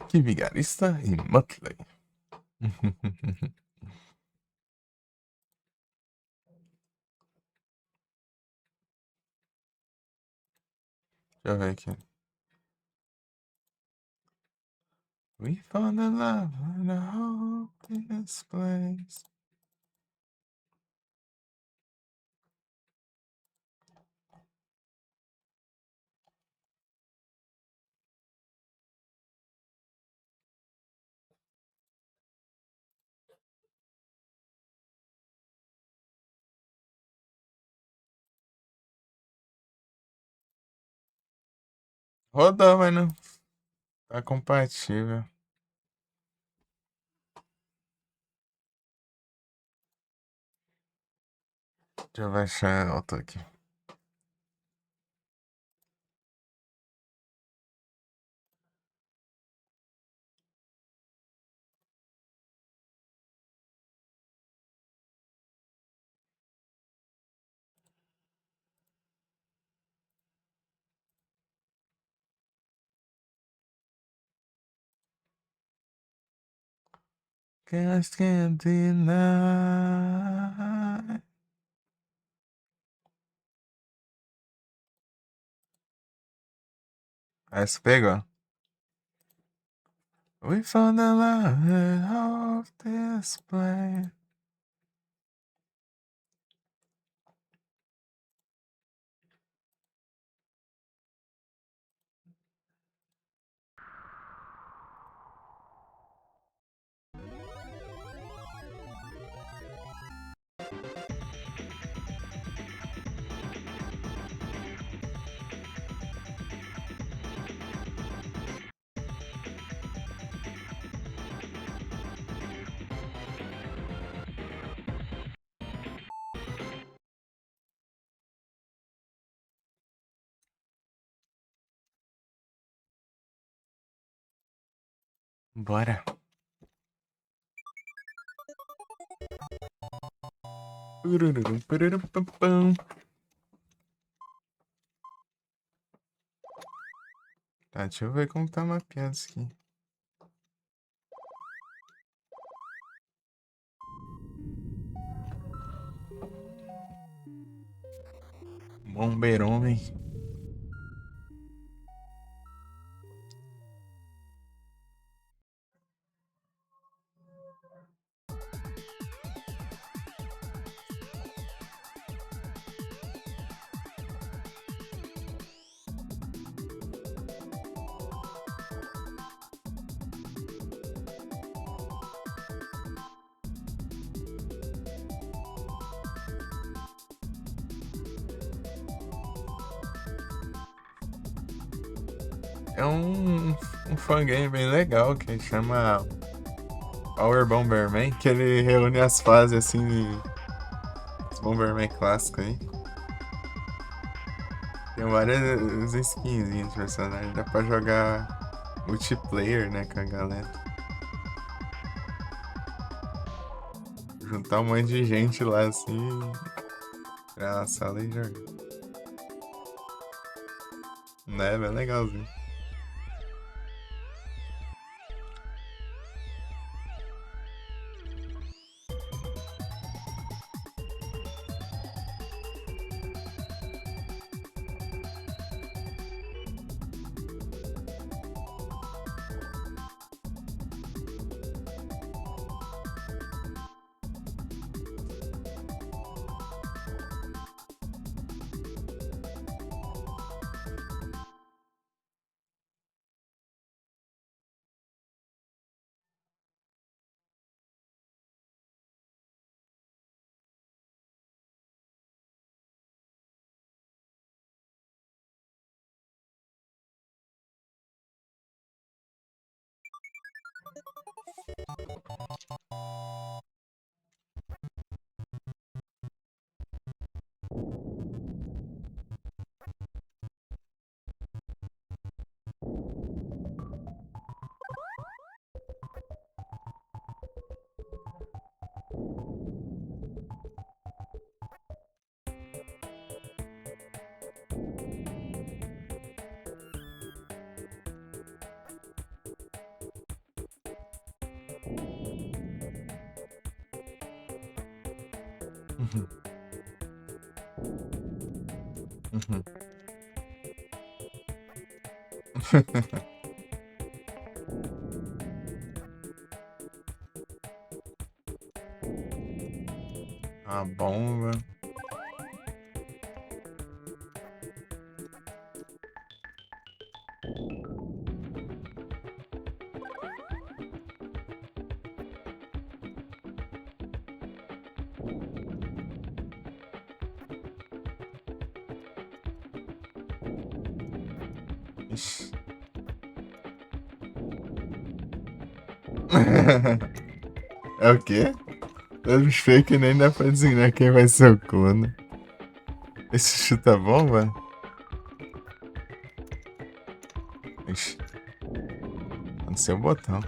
Que Vigarista e Muttley. Deixa eu ver aqui. We found the love in a hopeless place. Rodou, mas não tá compatível. Deixa eu baixar alto aqui. Can't deny. Essa pegou. We found the love in a hopeless place. Bora. Pururum, pururum, pam, pam. Tá, deixa eu ver como tá mapeado isso aqui. Bombeirão, hein? É um fangame bem legal que chama Power Bomberman, que ele reúne as fases assim dos Bomberman clássicos aí. Tem várias skins de personagem, dá pra jogar multiplayer, né, com a galera. Juntar um monte de gente lá assim, pra sala e jogar. Né, bem legalzinho. Uhum. Uhum. A bomba. Ixi. É o quê? Todos fake nem dá pra designar quem vai ser o clone. Esse chuta bomba? Ixi, tá no seu botão.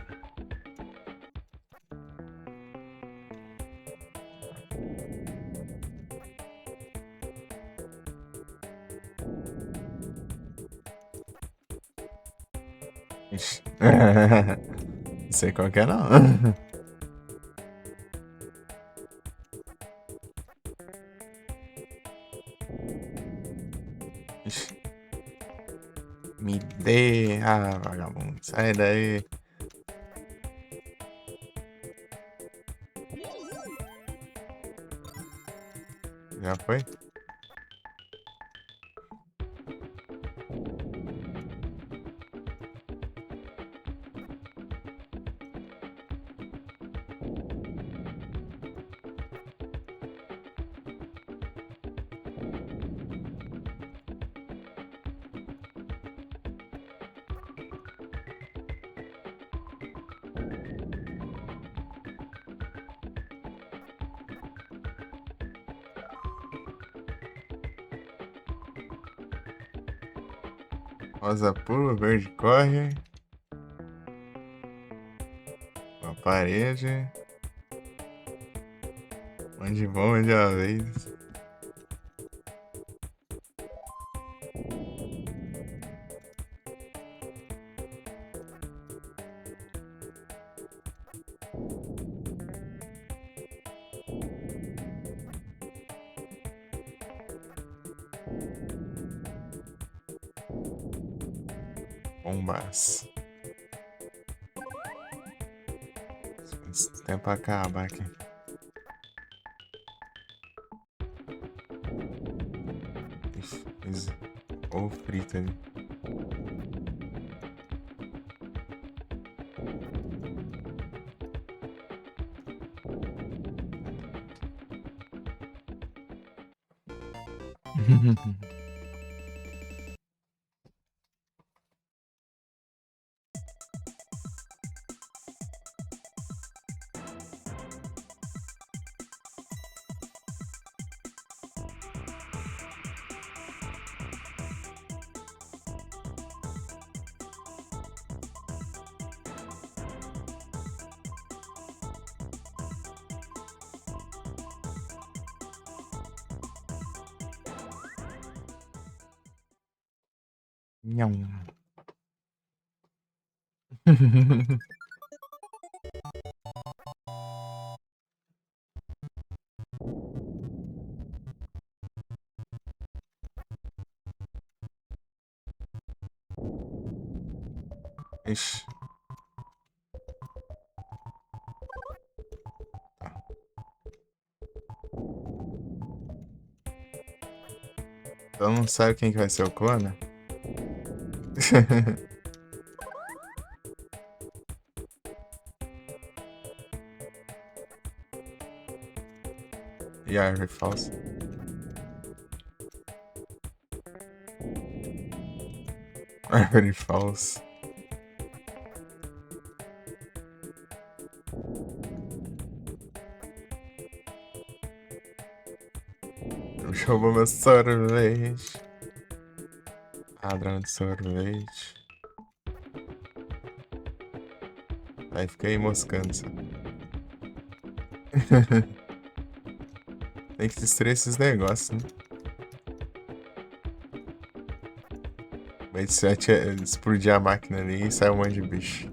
Ixi. Não sei qual que é, não. Ixi. Me dê. Ah, vagabundo. Sai daí. Já foi? Rosa pula, verde corre. Uma parede. Onde bom de uma vez. Bombas. Esse tempo acaba aqui. Ixi, ou frita ali. Nham. Ixi. Então não sabe quem que vai ser o clone? E a árvore falsa? Árvore falsa. Roubou meu sorvete. Ladrão de sorvete. Aí fica aí moscando, sabe? Tem que destruir esses negócios, né? Mas se explodir a máquina ali e sai um monte de bicho.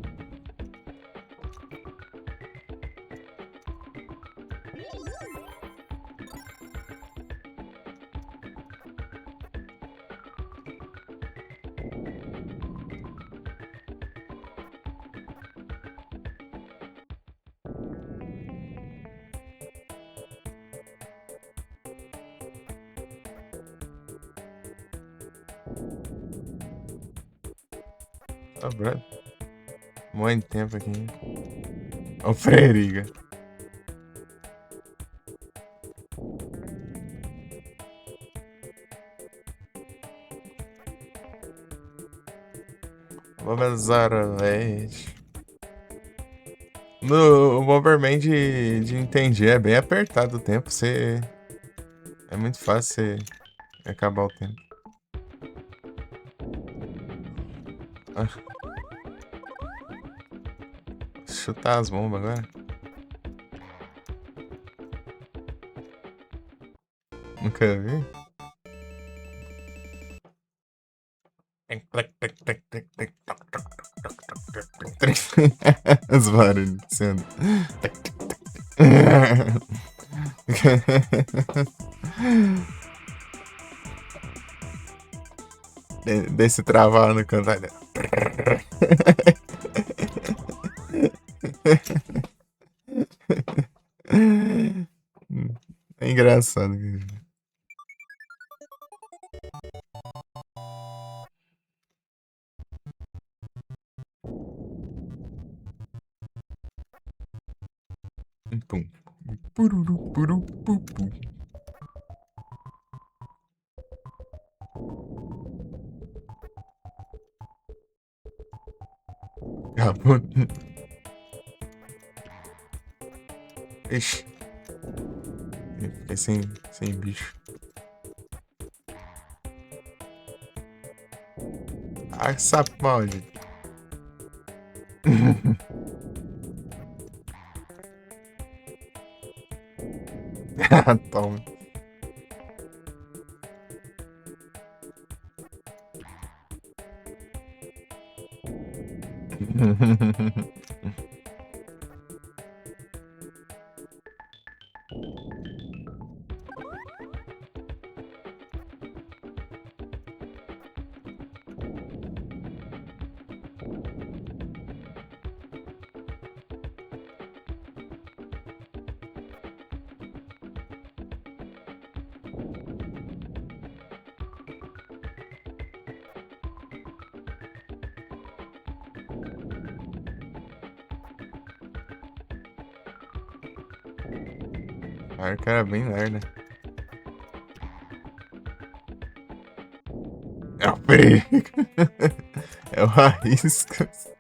Ô, brother. Muito tempo aqui. Ô, Freiriga. Vamos leite. No o Bomberman de entender é bem apertado o tempo. Você. É muito fácil você acabar o tempo. Ah, chutar as bombas agora. Nunca vi. Os barulhos sendo. Desse travar no canto. É engraçado. Pum. Pururu, puru, pu, pu. Ah, ixi. Fiquei sem bicho. Ah, sapo maldito. Toma. Ah, o cara é bem lerdo. É o perigo. É o Raíscas.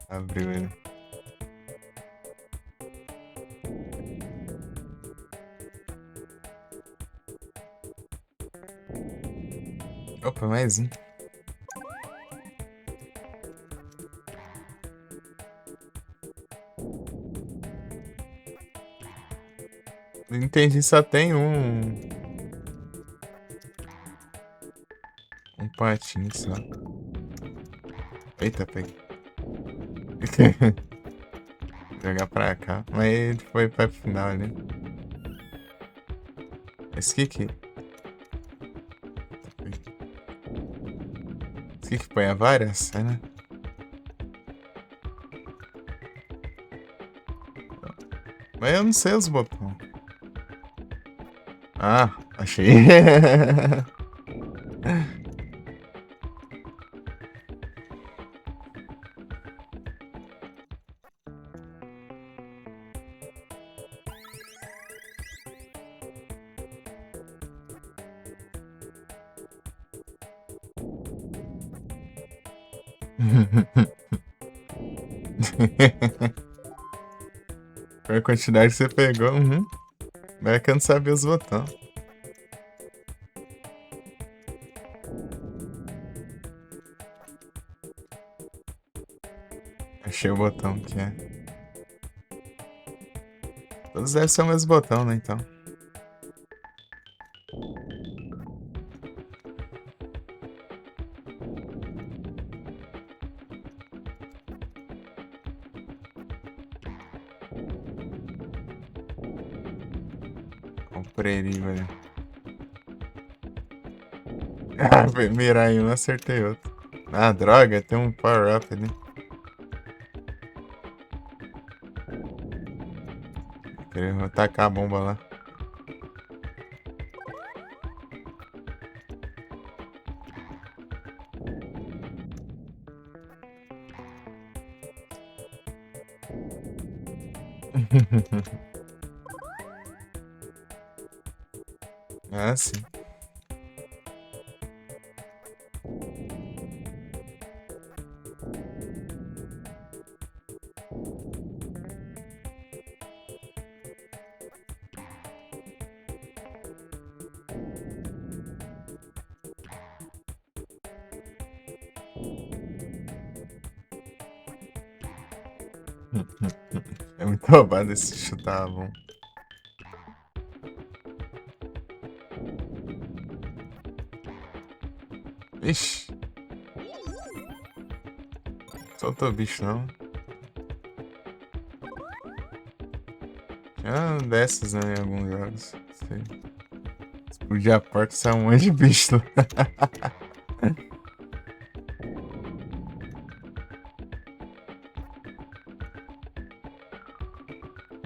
Abriu ele. Opa, mais um. Entendi, só tem um patinho só. Eita, peguei. Jogar pra cá. Mas ele foi pra final ali. Esse que Esse que põe a várias, é, né? Mas eu não sei os botões. Ah, achei. Foi a quantidade que você pegou. Uhum. Mas é que eu não sabia os botões. Achei o botão que é. Todos devem ser o mesmo botão, né? Então. Comprei ali, velho. Ah, mirar em um, acertei outro. Ah, droga, tem um power-up ali. Queria tacar a bomba lá. Ah, sim. É muito roubado esse chutar a bomba. Ixi. Soltou o bicho, não. Ah, dessas, né, em alguns jogos. Sei. Explodir a porta e sai um monte de bicho lá.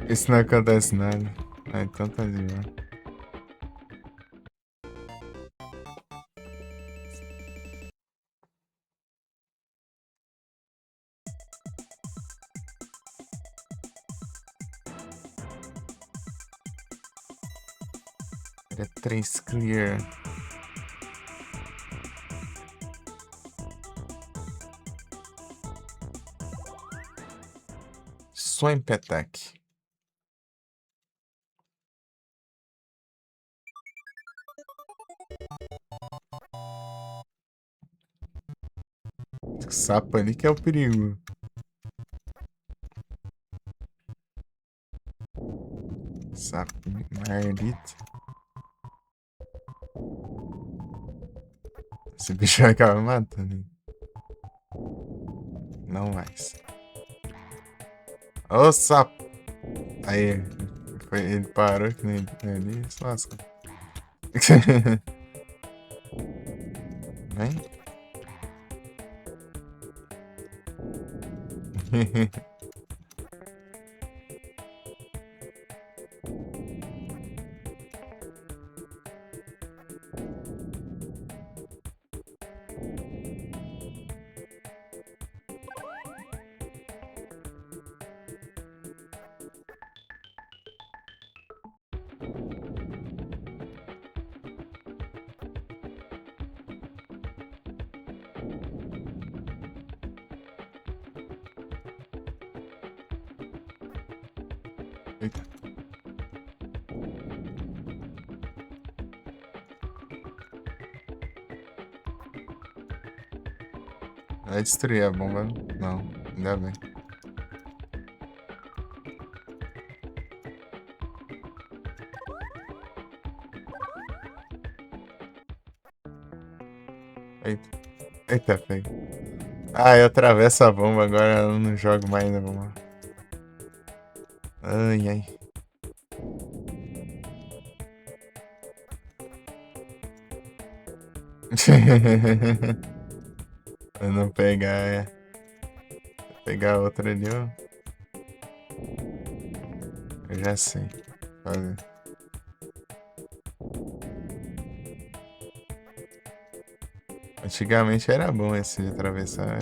Isso não acontece nada. Ah, então tá de boa. Era 3 clear. Swamp Attack. Sapo ali que é o perigo. Sapo maldito. Esse bicho vai acabar matando. Não mais. Ô sapo! Aí, ele parou que nem ali e se lascou. Vem. Eita. Vai destruir a bomba? Não, ainda bem. Eita, eita, pega. Ah, eu atravesso a bomba, agora eu não jogo mais na bomba. Ai, ai. Pra não pegar, é. Pegar outra ali, ó. Eu já sei. Fazer. Antigamente era bom esse de atravessar.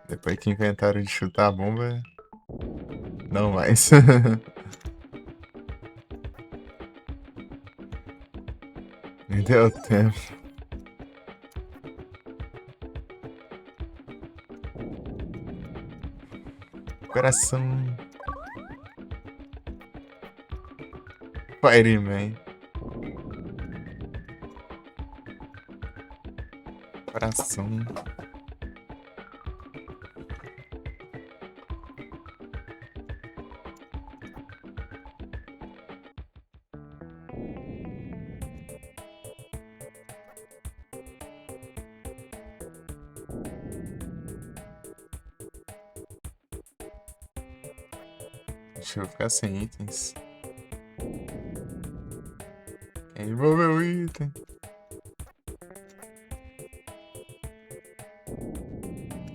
Depois que inventaram de chutar a bomba, não mais. Nem deu tempo. Coração. Fireman. Coração. Deixa eu ficar sem itens. Quem envolveu o item?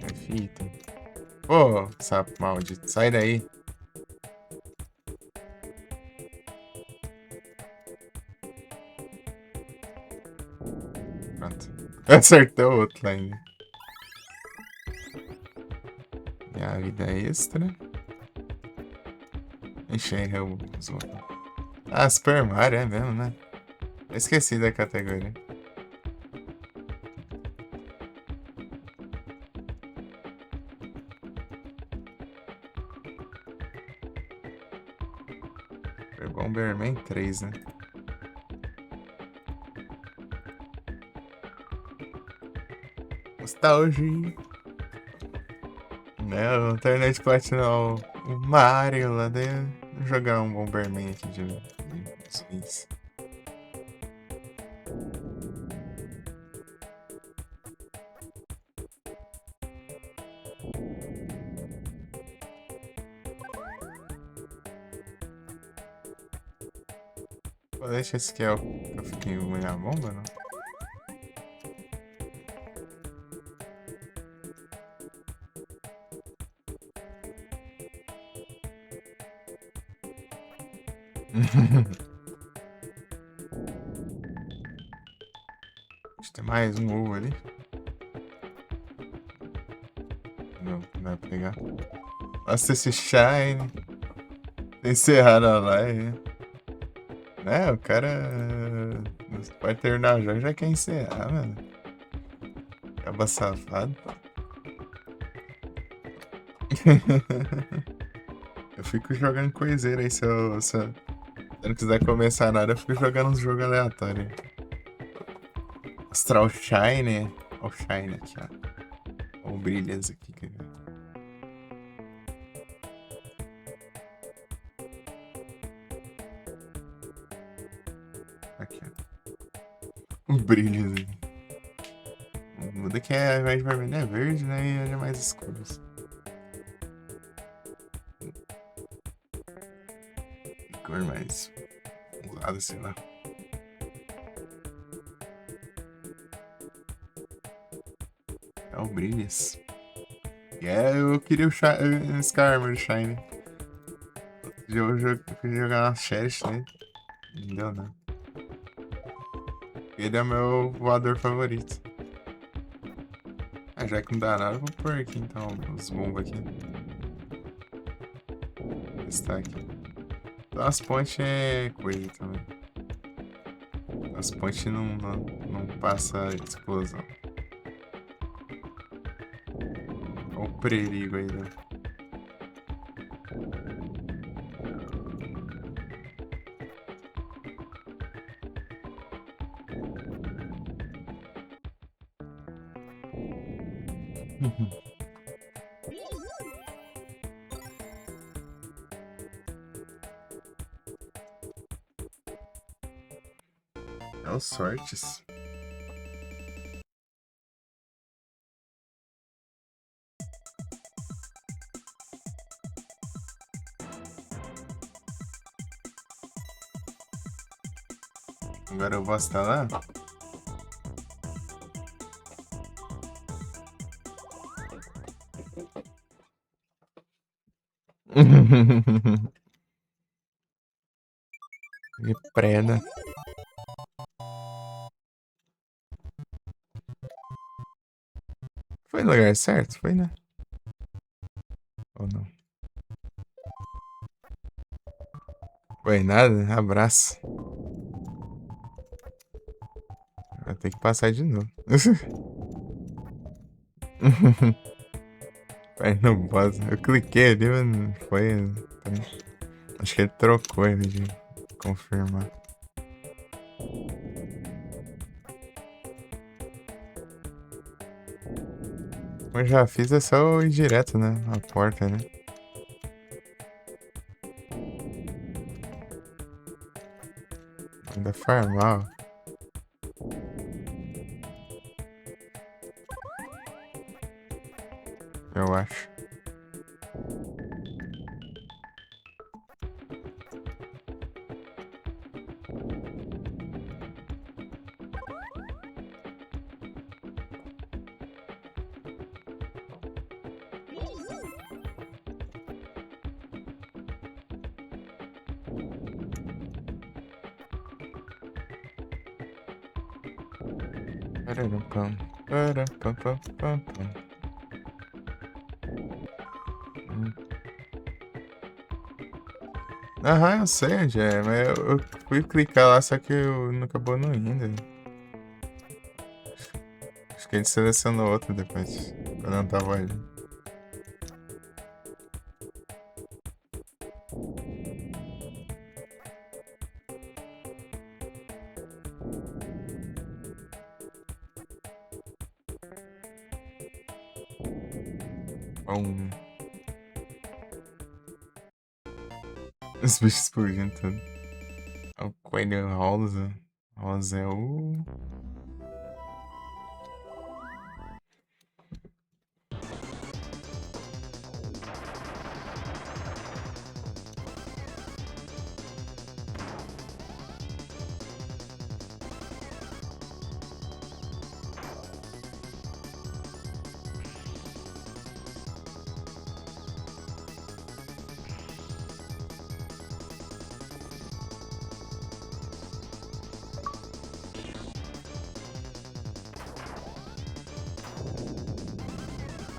F item. Pô, sapo maldito, sai daí. Acertou outro lá ainda. E a vida extra. Enchei os outros. Ah, Super Mario é mesmo, né? Eu esqueci da categoria. Foi Bomberman 3, né? Nostalgia. Né? Eu terminei de platinar o Mario lá dentro. Vou jogar um Bomberman aqui de uns. Pô, deixa esse aqui é o que eu fiquei na bomba, não? Acho que tem mais um ovo ali. Não dá pra pegar. Nossa, esse Shine. Encerraram a live. Né? O cara vai terminar o jogo já quer encerrar, mano. Acaba safado. Eu fico jogando coiseira aí, se eu não quiser começar nada, eu fico jogando uns jogos aleatórios. Astral Shine. Olha o Shine aqui, ó. Olha o Brilhas aqui. Aqui, ó. O Brilhas aqui. Muda que ao invés de vermelho é verde, né? E ele é mais escuro. Cor mais usada, sei lá. É o Brilhas. Eu queria o Skarmory Shine. Eu queria jogar uma Cherish nele. Não deu, não. Ele é o meu voador favorito. Ah, já que não dá nada, eu vou pôr aqui então os bombos aqui. Está aqui. Então as pontes é coisa também. As pontes não passa explosão. Olha o perigo aí, né? É os sortes. Agora eu vou estar lá. E preda. Foi no lugar certo? Foi, né? Ou não? Foi nada? Abraço. Vai ter que passar de novo. Vai no boss. Eu cliquei ali, mas não foi. Acho que ele trocou ele de confirmar. Como eu já fiz, é só eu ir direto, né? A porta, né? Ainda farmal. Eu acho. Pararam-pam, param-pam-pam-pam-pam. Aham, eu sei onde é, mas eu fui clicar lá, só que eu não acabou não indo. Acho que a gente selecionou outro depois, quando eu não tava ali. Bom, os bichos explodindo tudo. O coelho rosa. Rosa é o...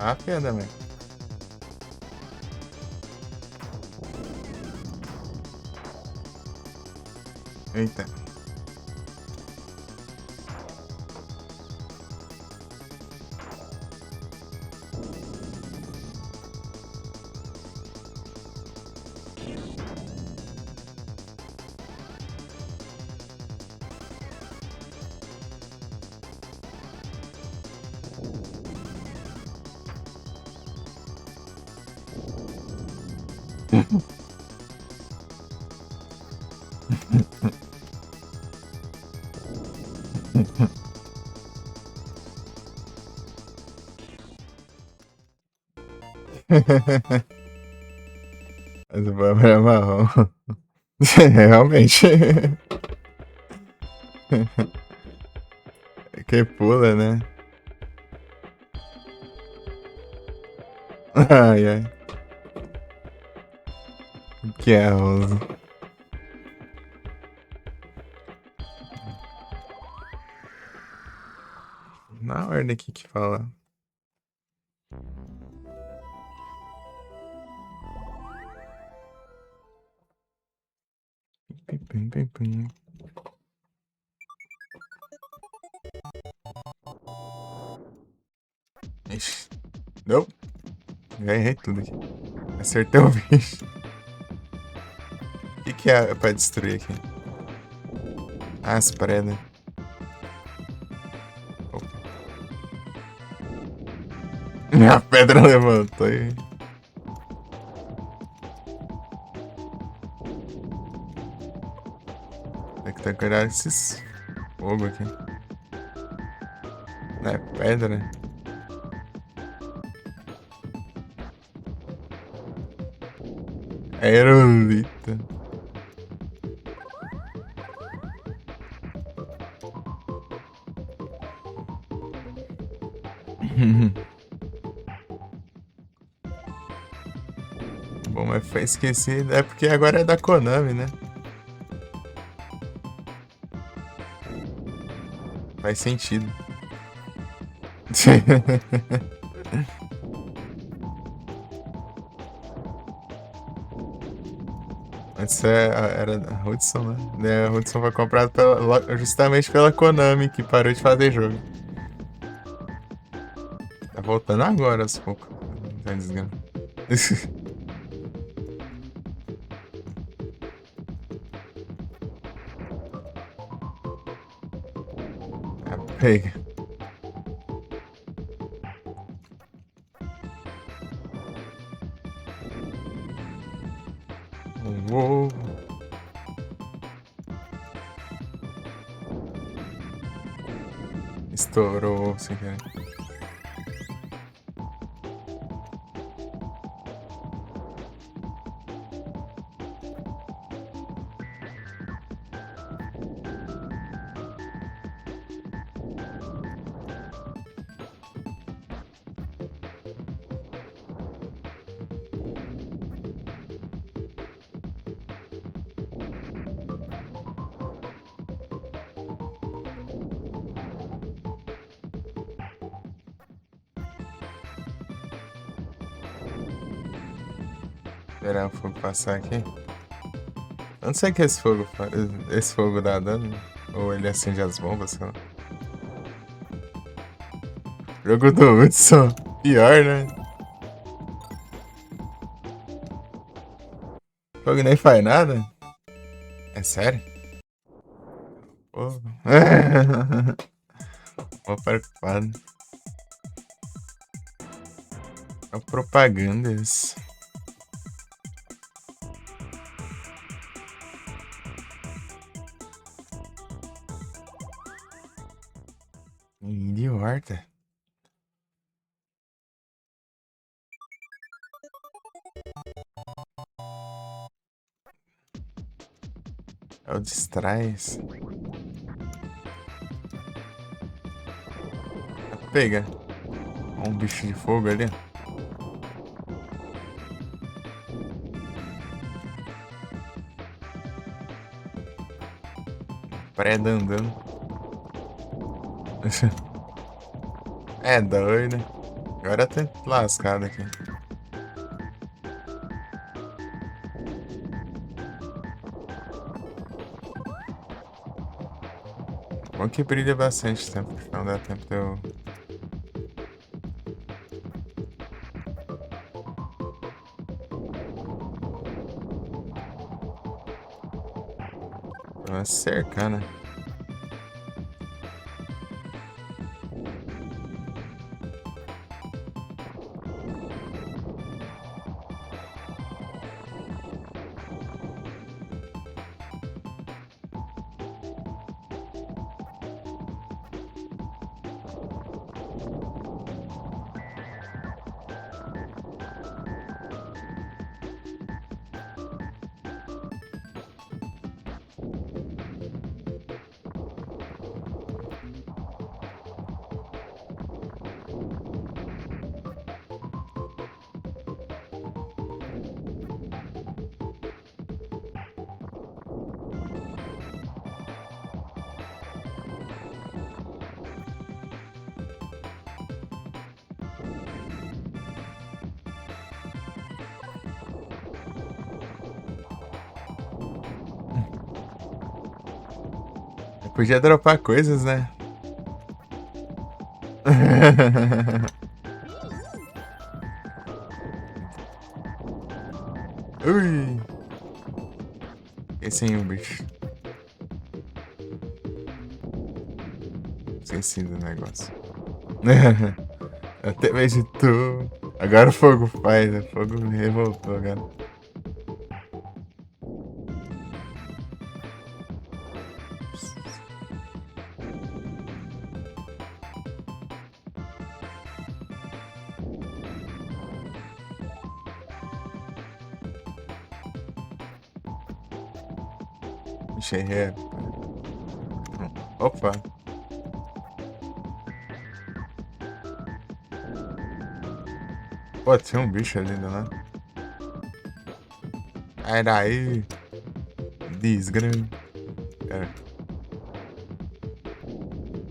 A pedra, velho. Eita. Mas o Bárbara é marrom. Realmente. Que pula, né? Ai, ai. O que é a rosa? Na ordem aqui que fala. Pim, pim, pim, pim. Ixi. Não. Já errei tudo aqui. Acertei o bicho. O que é pra destruir aqui? Ah, as paredes. Opa. A pedra levantou e... Tem que ter cuidado com esses fogo aqui. Não é pedra. Aerolita. Bom, mas foi esquecido. É porque agora é da Konami, né? Faz sentido. Antes era a Hudson, né? A Hudson foi comprada justamente pela Konami, que parou de fazer jogo. Tá voltando agora aos poucos. Tá desgrama. Pega. Uou. Estourou, sem querer. Esperar o fogo passar aqui. Eu não sei o que esse fogo faz. Esse fogo dá dano. Ou ele acende as bombas, sei lá. Jogo do Hudson. Pior, né? O fogo nem faz nada? É sério? Pô. Mó preocupado. É propagandas. De horta. É o distrais. Pega. Um bicho de fogo ali. Preda andando. É doido. Agora tá lascado aqui. Bom que brilha bastante tempo, não dá tempo de eu... cercar, né? Eu podia dropar coisas, né? Ui! Esse aí, o bicho. Esqueci do negócio. Até mesmo tu. Agora o fogo faz, o fogo me revoltou agora. Enxerrei. Opa. Pô, tinha um bicho ali, né? Sai daí. Desgrama. Cara.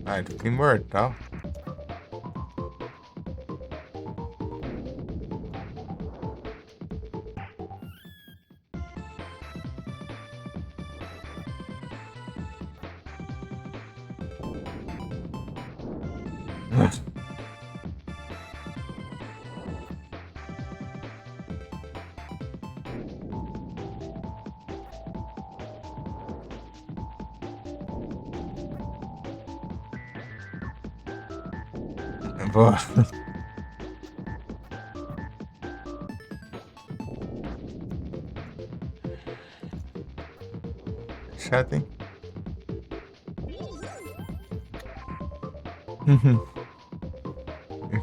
Ah, ele fica imortal. Boa. Chato, hein?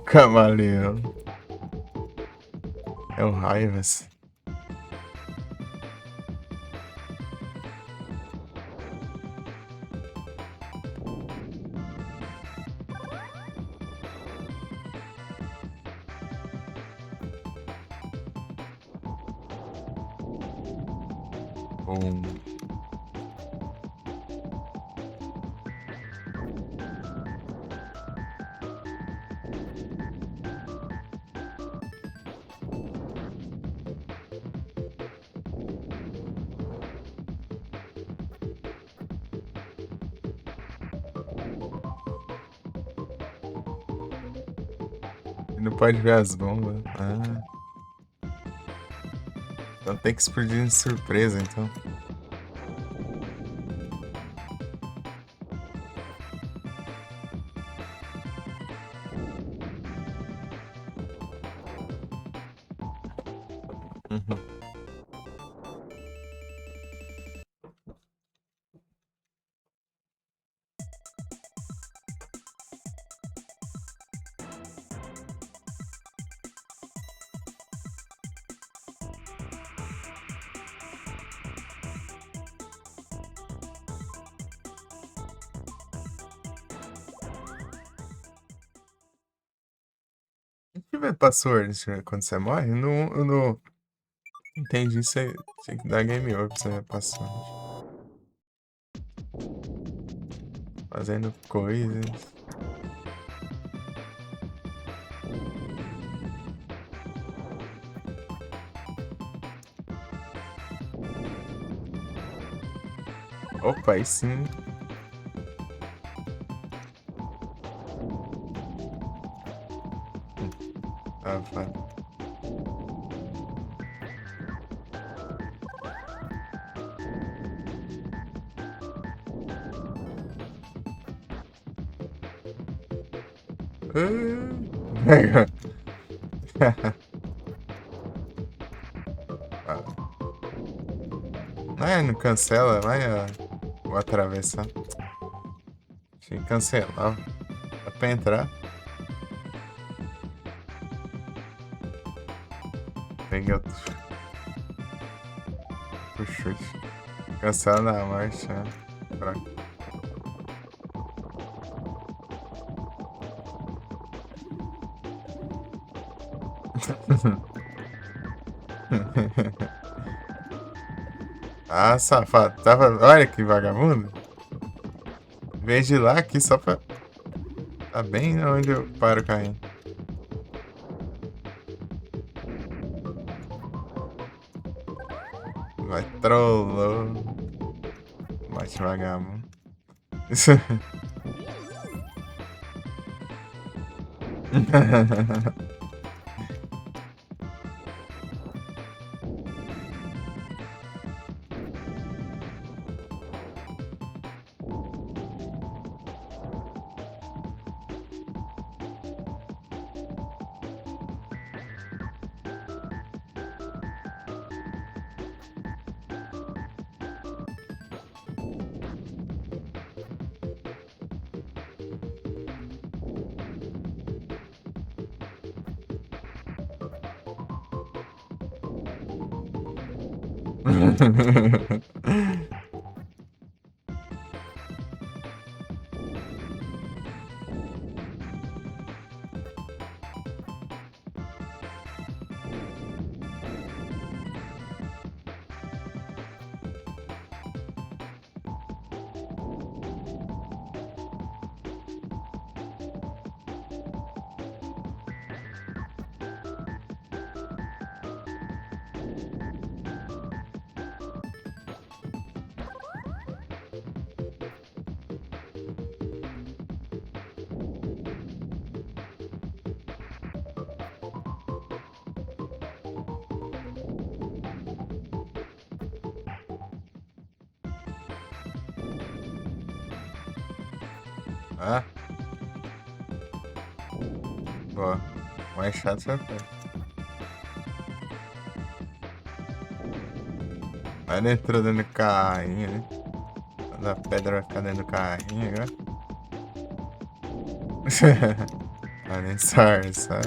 Camaleão. É o Raivas. Um... Não pode ver as bombas. Ah, então tem que explodir de surpresa, então. Uhum. Deixa eu ver password quando você morre. Eu não entendi. Você tinha que dar game over pra você ver password. Fazendo coisas. Opa, aí sim. Ah, vai. Ah, ah, não cancela, vai. Vou atravessar. Tinha que cancelar. Dá pra entrar. Peguei outro. Puxa. Cancela na marcha. Fraco. Ah, safado. Olha que vagabundo. Em vez de ir lá aqui só pra. Tá bem onde eu paro o carrinho. Vai, trollou. Bate vagabundo. Ah, boa. Mais chato já foi. Vai entrou dentro do carrinho, né? Quando a pedra vai ficar dentro do carrinho agora. Ah, nem sai, sai.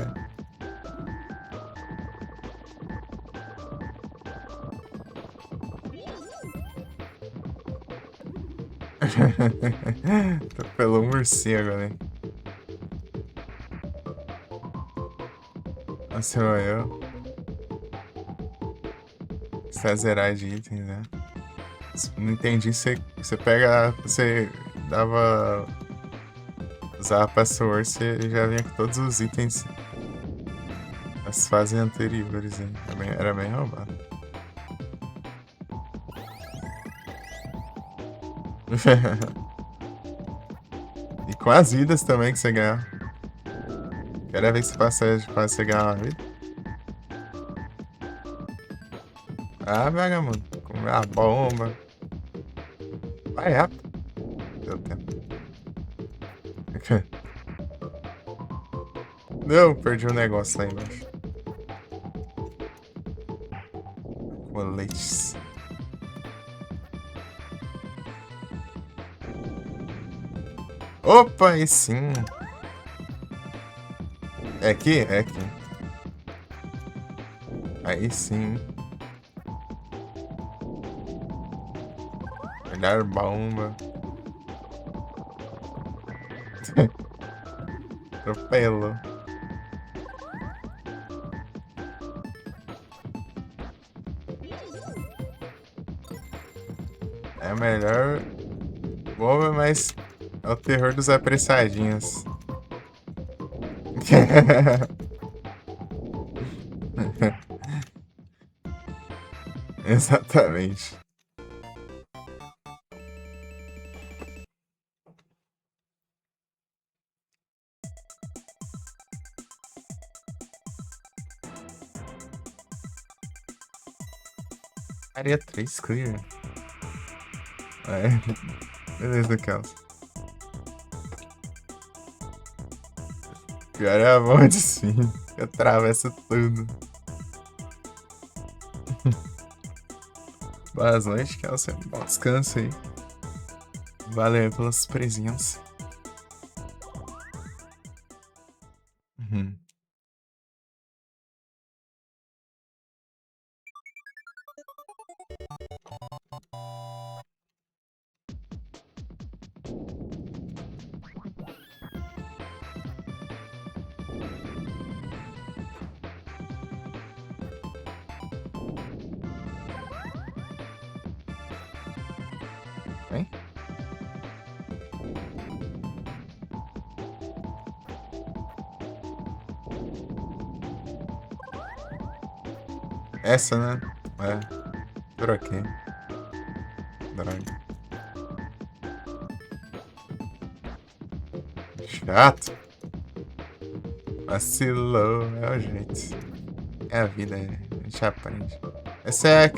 Atropelou um morcego ali. Nossa, eu. Você vai zerar de itens, né? Não entendi. Você pega. Você dava. Usava a password, você já vinha com todos os itens das fases anteriores, hein? Era bem roubado. E com as vidas também que você ganhava. Quero ver se passa ganhar uma vida. Ah, vagabundo. Comer a bomba. Vai rápido. Deu tempo. Não, perdi um negócio lá embaixo. Coletes. Opa, aí sim. É aqui? É aqui. Aí sim. Olhar bomba. Atropelo. É melhor bomba, mas é o terror dos apressadinhos. Exatamente. Área 3 clear. É. Beleza, Caos. Pior é a mão de cima. Que atravessa tudo. Boas noites, Caos. Bom descanso aí. Valeu pelas presenças. Uhum. Hein? Essa, né? É. Troquei. Droga. Chato. Vacilou. É o jeito. É a vida. A gente aprende. Essa é.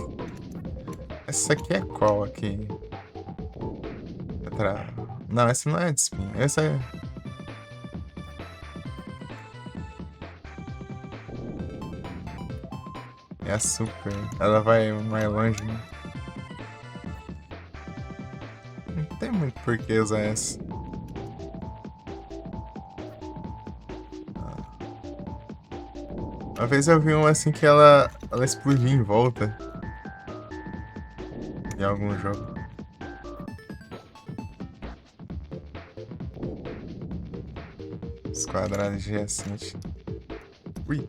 Essa aqui é qual aqui? Outra... Não, essa não é de espinho. Essa é. É açúcar. Ela vai mais longe, né? Não tem muito por que usar essa. Uma vez eu vi uma assim que ela explodia em volta. Em algum jogo. Os quadrados de recente. Ui.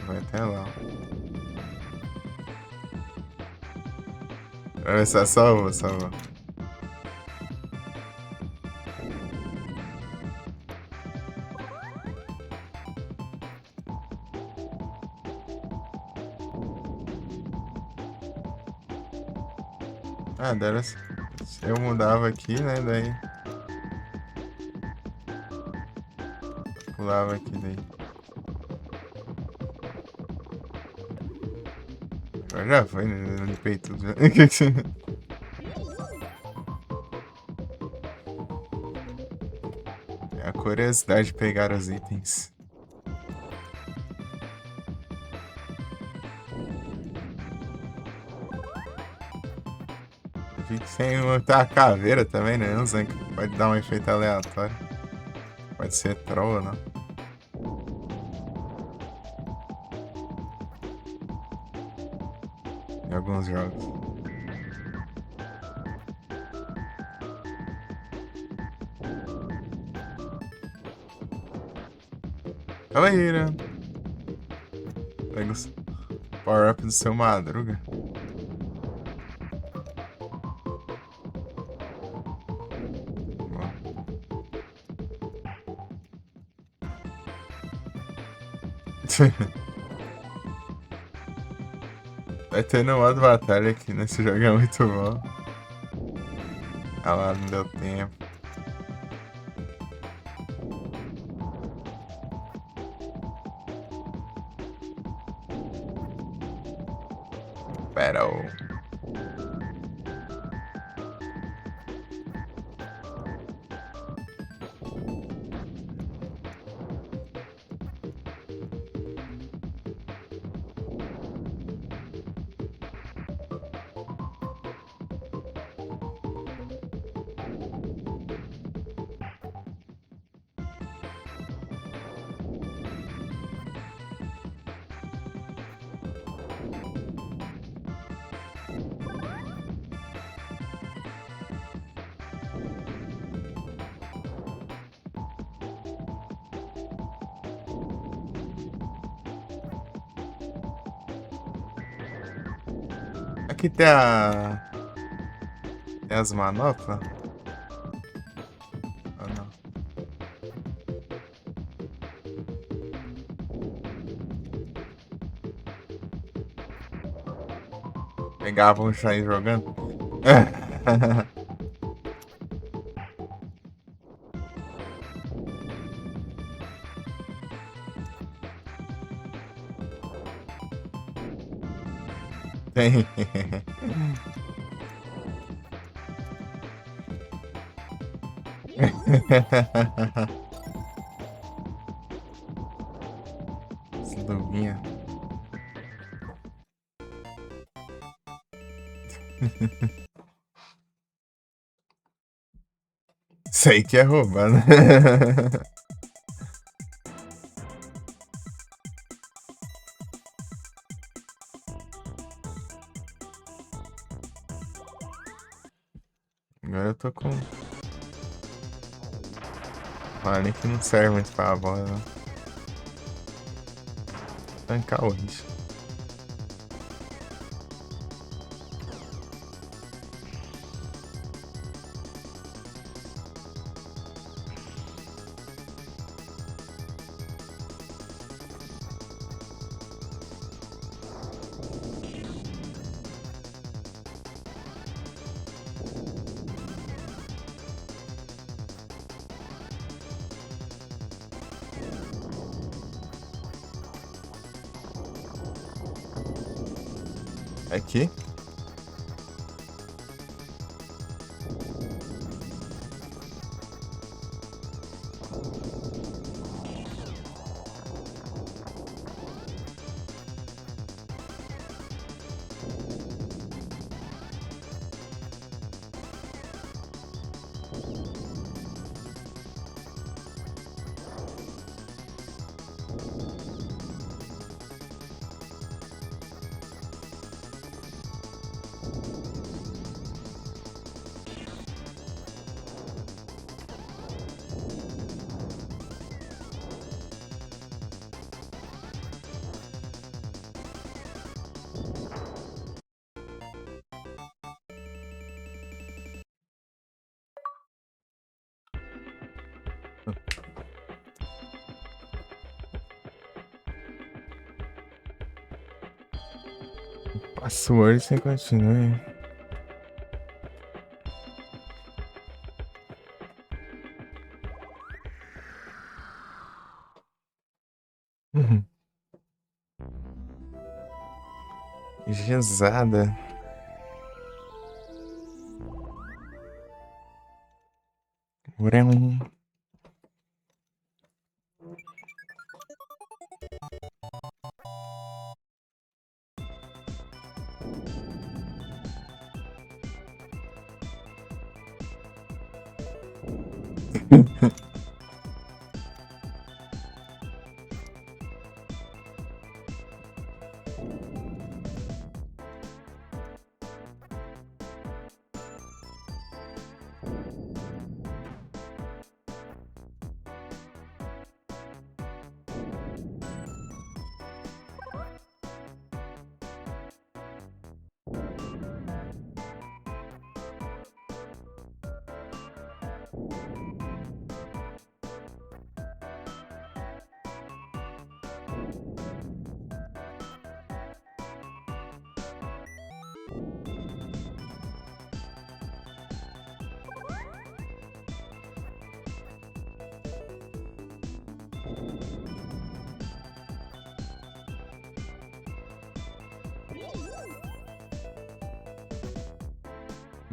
Vai até lá. Vai ver se salva. Ah, dera. Se eu mudava aqui, né? Daí. Pulava aqui daí. Agora já foi, né? Eu limpei tudo já. É a curiosidade de pegar os itens. Eu fico sem montar a caveira também, né? Não sei, que pode dar um efeito aleatório. Pode ser troll ou não. Em alguns jogos. Galera! Pega o power-up do seu Madruga. Vai ter no modo batalha aqui nesse jogo, é muito bom. Ah lá, não deu tempo. Battle. Aqui tem as manoplas? Ou não? Pegava um chá jogando? Tem. Essa luvinha. Sei que é roubado. Agora eu tô com. Olha que não serve muito pra bola, não. Tancar hoje. Aqui. Password sem continue. Uhum. Gesada. Urém.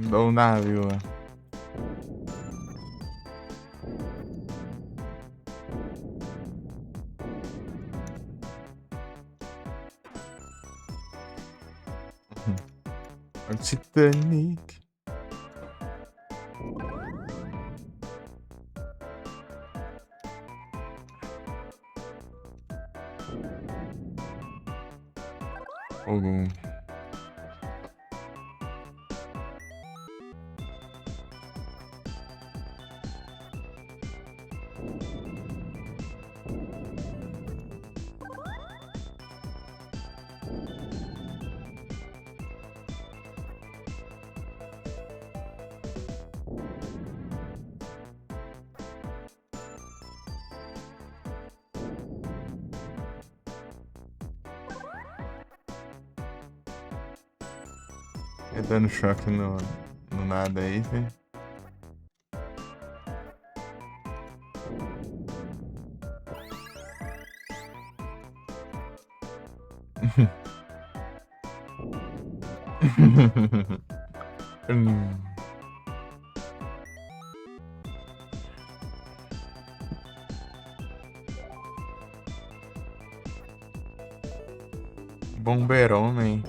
Do navio lá. O Titanic. Fogo. É dando choque no nada aí, velho. Hum. Bombeirão, man.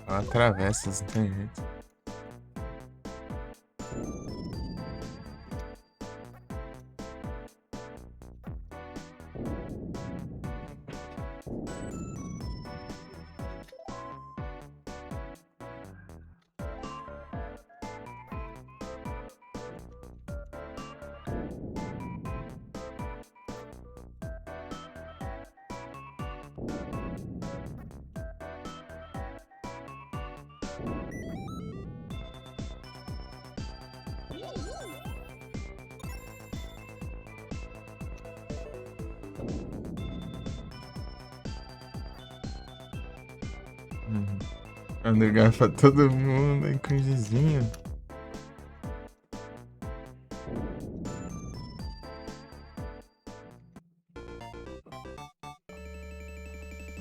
Ela atravessa, não tem jeito. Undergarfa todo mundo aí com gizinho.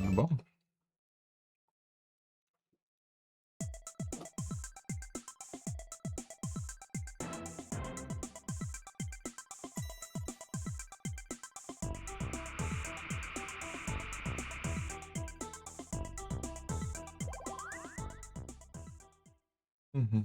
Tá bom? Uhum.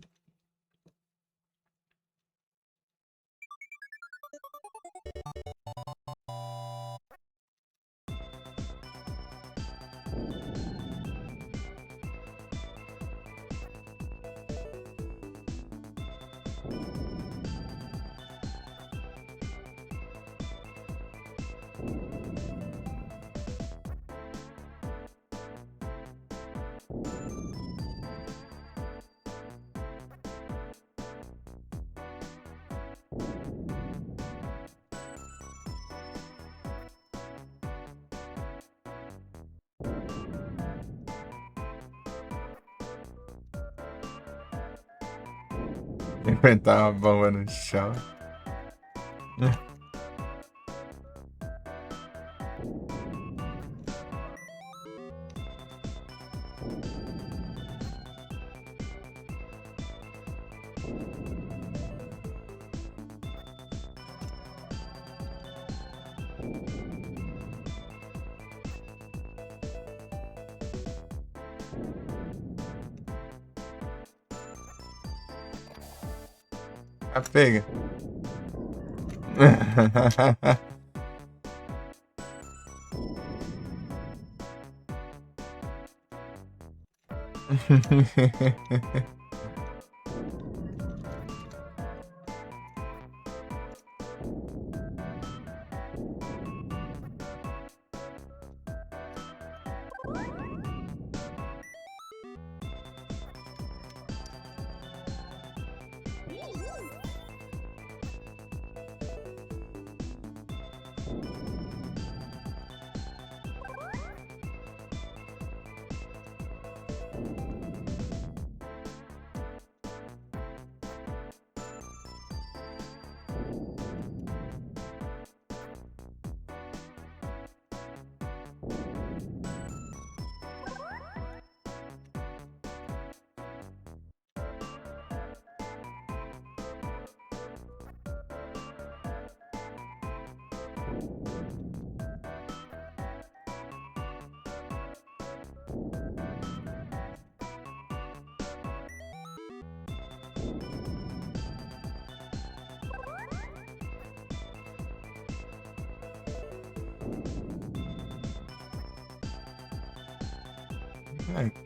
Enfrentar uma bomba no chão. A pega.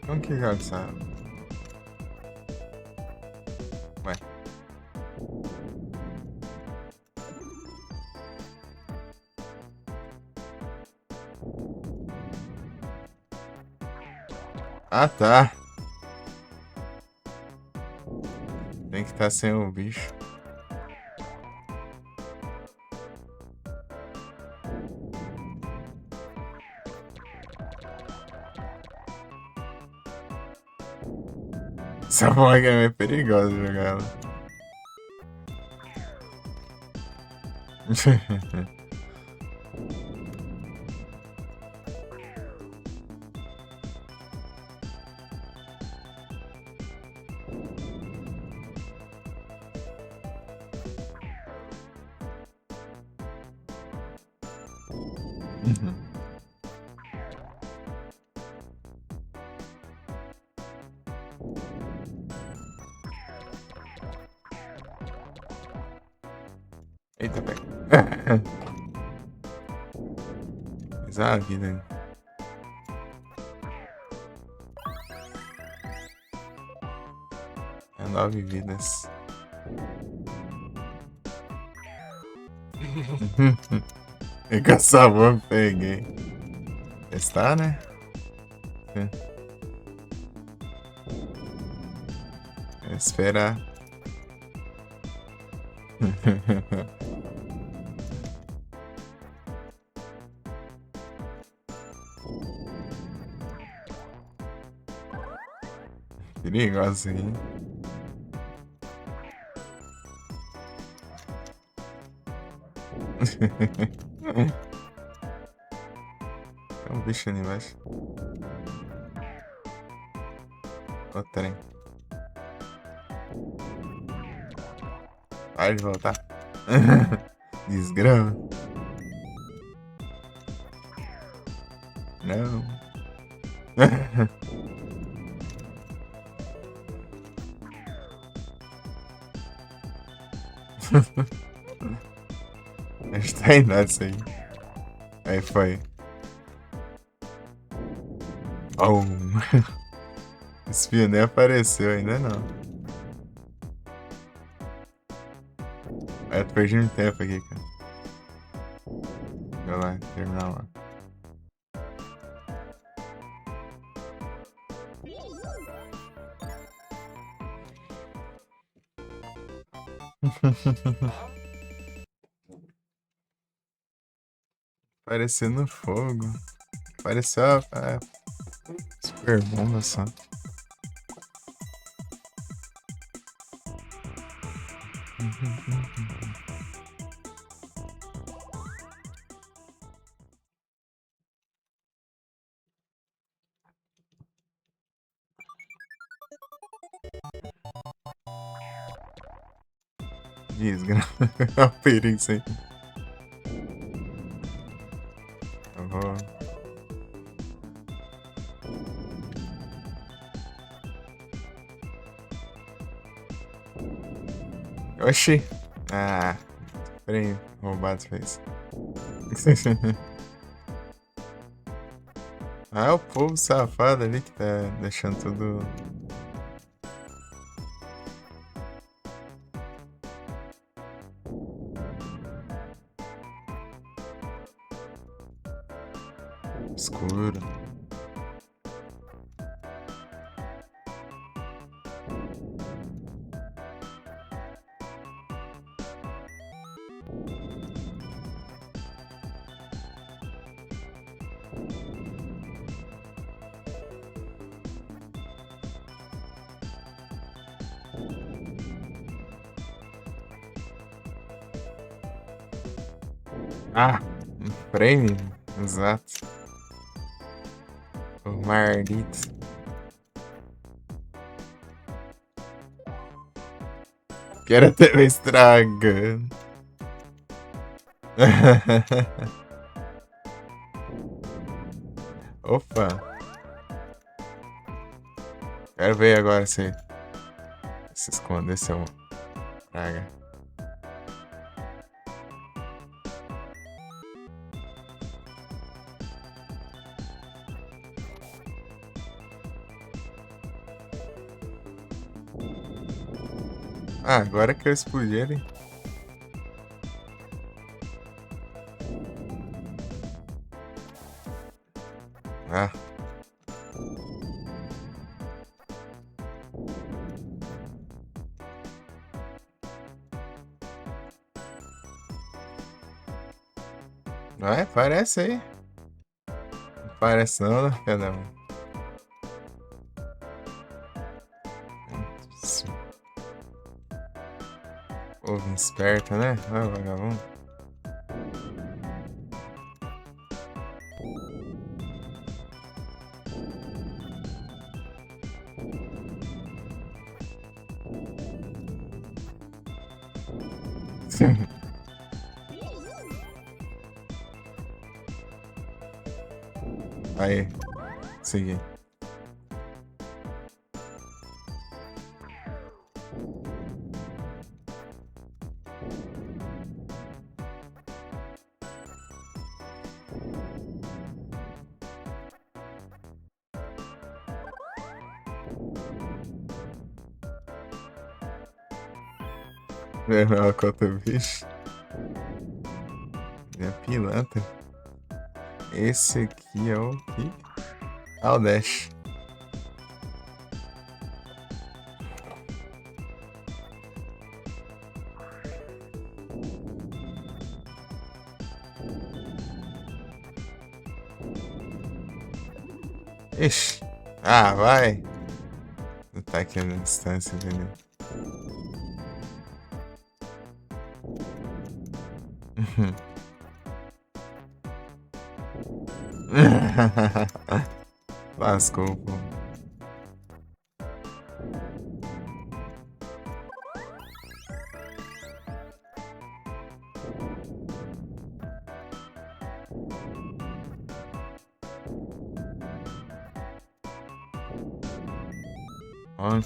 Como que joga essa? Ué. Ah, tá. Tem que estar sem o bicho. Essa bola é meio perigosa jogar ela. Eita, pega. Mas a vida. É 9 vidas. E com essa mão peguei. Testar, né? Esperar. Perigoso aí. Tem um bicho ali embaixo. O trem. Vai de voltar. Desgrama. Não. Acho que tá indo nessa aí. Aí foi. Oh. Esse fio nem apareceu ainda não. Eu tô perdendo tempo aqui, cara. Vai lá, terminar lá. Parecendo fogo. Pareceu a super bomba só. Desgraça. Olha o perigo isso aí. Eu vou. Oxi. Ah. Peraí. Roubado fez. Ah, é o povo safado ali que tá deixando tudo. Escuro. Ah, um frame. Exato. O Mardito. Quero até me estragando. Opa. Quero ver agora se esconder seu praga. Ah, agora que eu explodi ele. Ah. Vai, parece aí. Não parece não, né? Cadê? Ovo esperto, né? Ah, vagabundo. Aí, segui. Lembra a conta bicho? Minha pilantra. Esse aqui é o que? Ah, o Dash. Ixi. Ah, vai. Não tá aqui na distância, entendeu? Lascou, pô. Ó.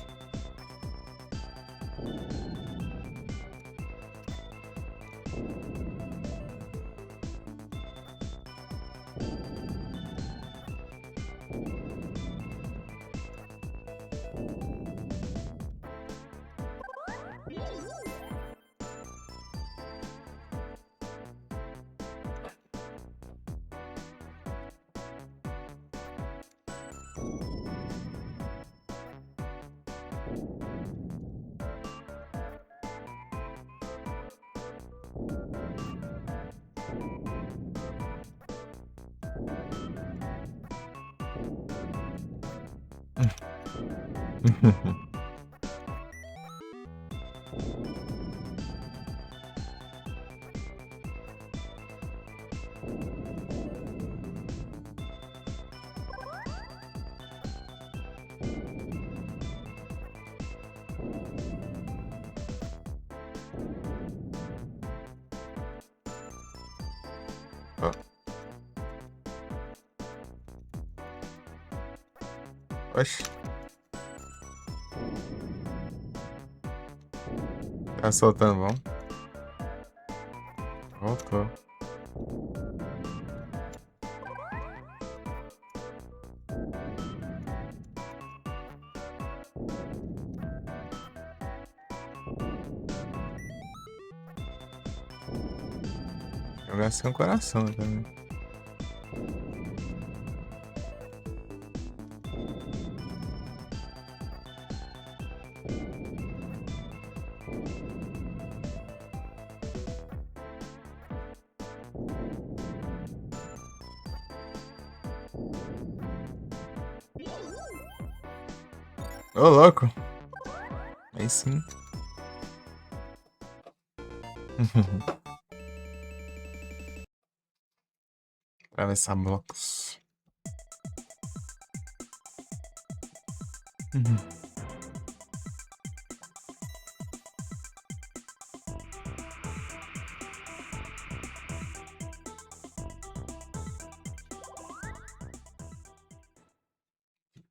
Ó. Oxi. Tá soltando, vamos. Voltou. Jogar sem o coração também. Ô, louco. Aí sim. Atravessar blocos.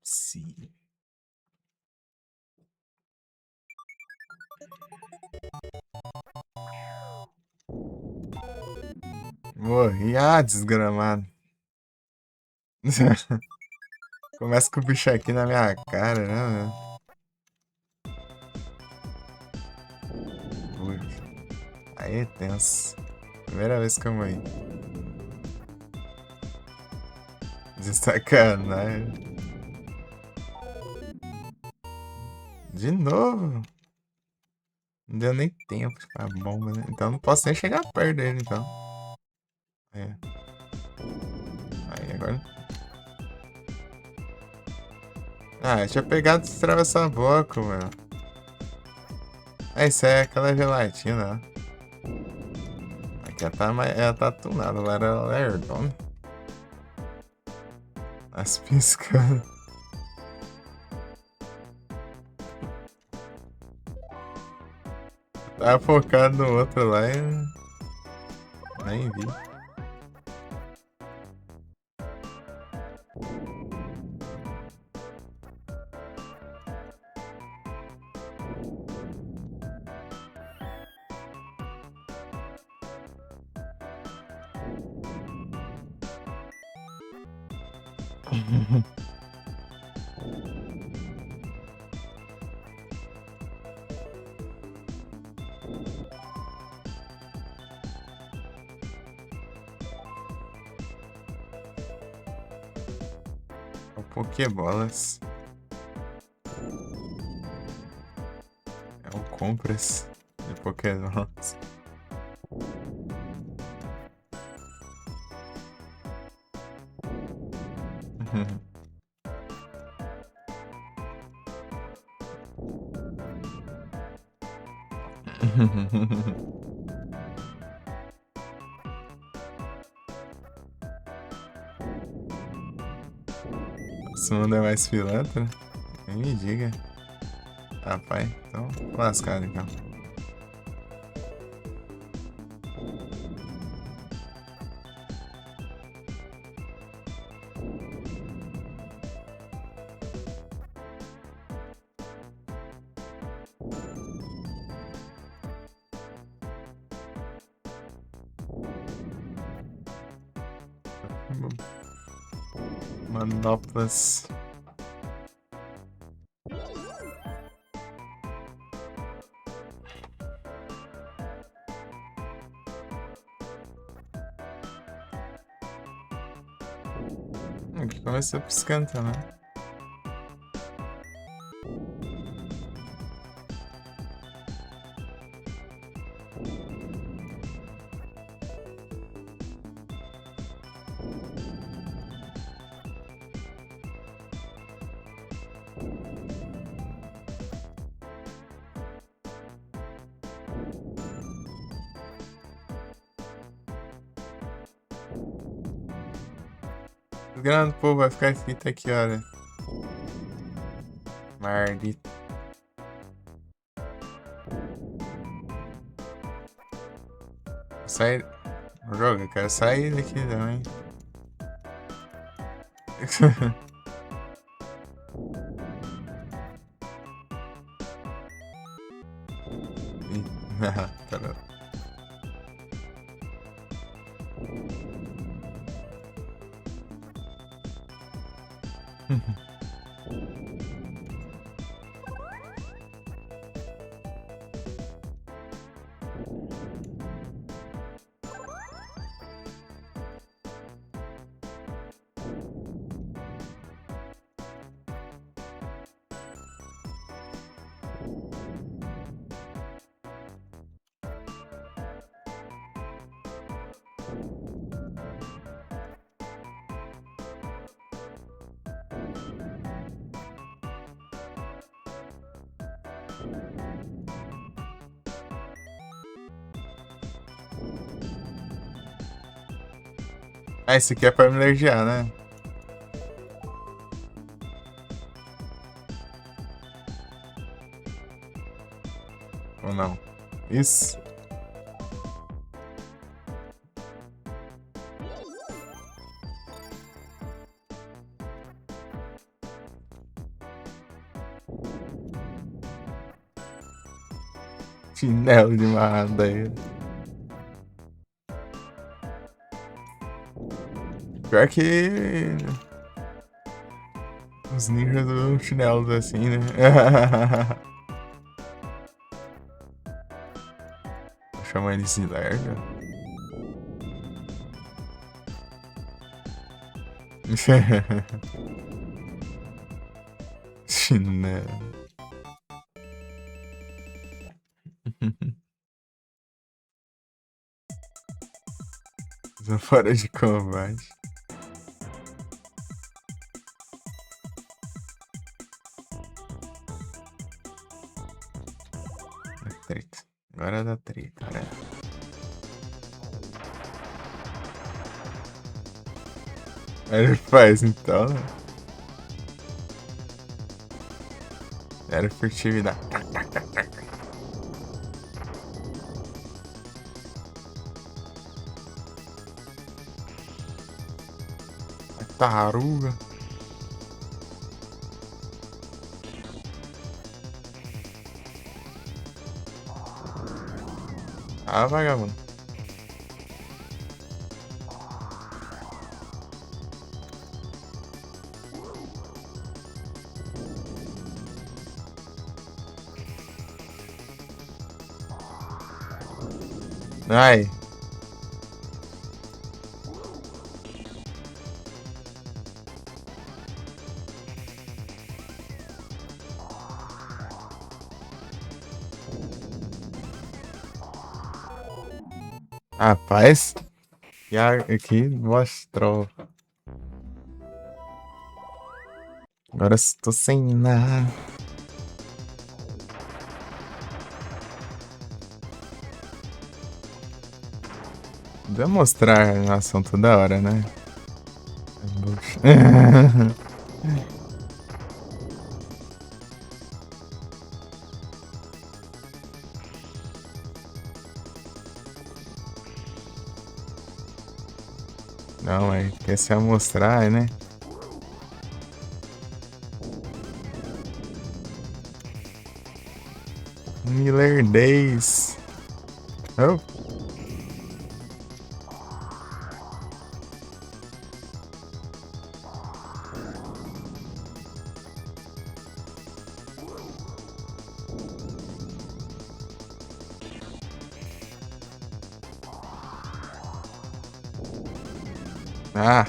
Sim. Morri. Ah, desgramado. Começa com o bicho aqui na minha cara, né, mano? Aí é tenso. Primeira vez que eu morri. De sacanagem. De novo? Não deu nem tempo de ficar bomba, né? Então não posso nem chegar perto dele, então. É. Aí agora. Ah, eu tinha pegado e atravessar a boca, mano. É, isso é aquela gelatina, ó. Aqui ela tá tunada, ela era lerdona. As piscando. Tava focado no outro lá e nem vi. O Pokébolas. É o Compras de Pokémons. Se mundo é mais pilantra, nem me diga. Rapaz, então lascado então. Manoplas. Aqui começou piscando também. O grande povo vai ficar escrito aqui, olha. Maldito. Sai. Joga, eu quero sair daqui também. Tá bom. Ah, esse aqui é pra me alergiar, né? Ou não? Isso. Chinelo de madeira. Pior que os ninjas do chinelos assim, né? Chama ele de lerdo? Chinelo. Já fora de combate. Treta. Agora dá treta, né? Aí ele faz então, né? Era furtividade. Tartaruga. Ah, vagabundo. Ai. Rapaz. E aqui mostrou. Agora estou sem nada. Deve mostrar a animação toda hora, né? Não, mas quer se amostrar, né? Miller Days. Oh. Ah.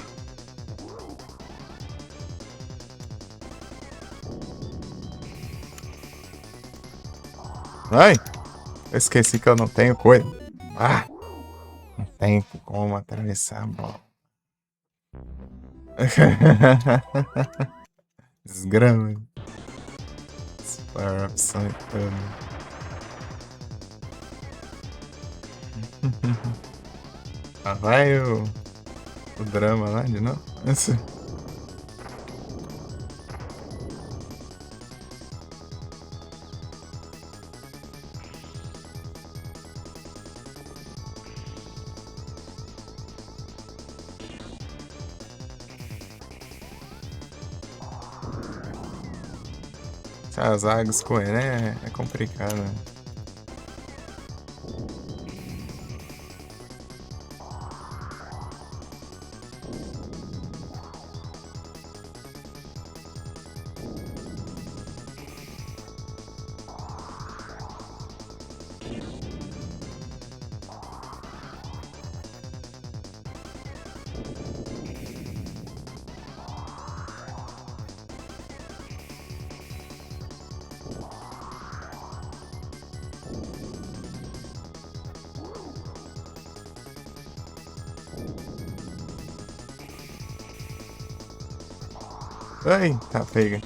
Ai. Eu esqueci que eu não tenho coisa. Ah. Não tem como atravessar a bola. Desgrama. Power-up saltando. Ah, vai o drama lá de novo. As águas com ele é complicado, né? Ai, tá pega.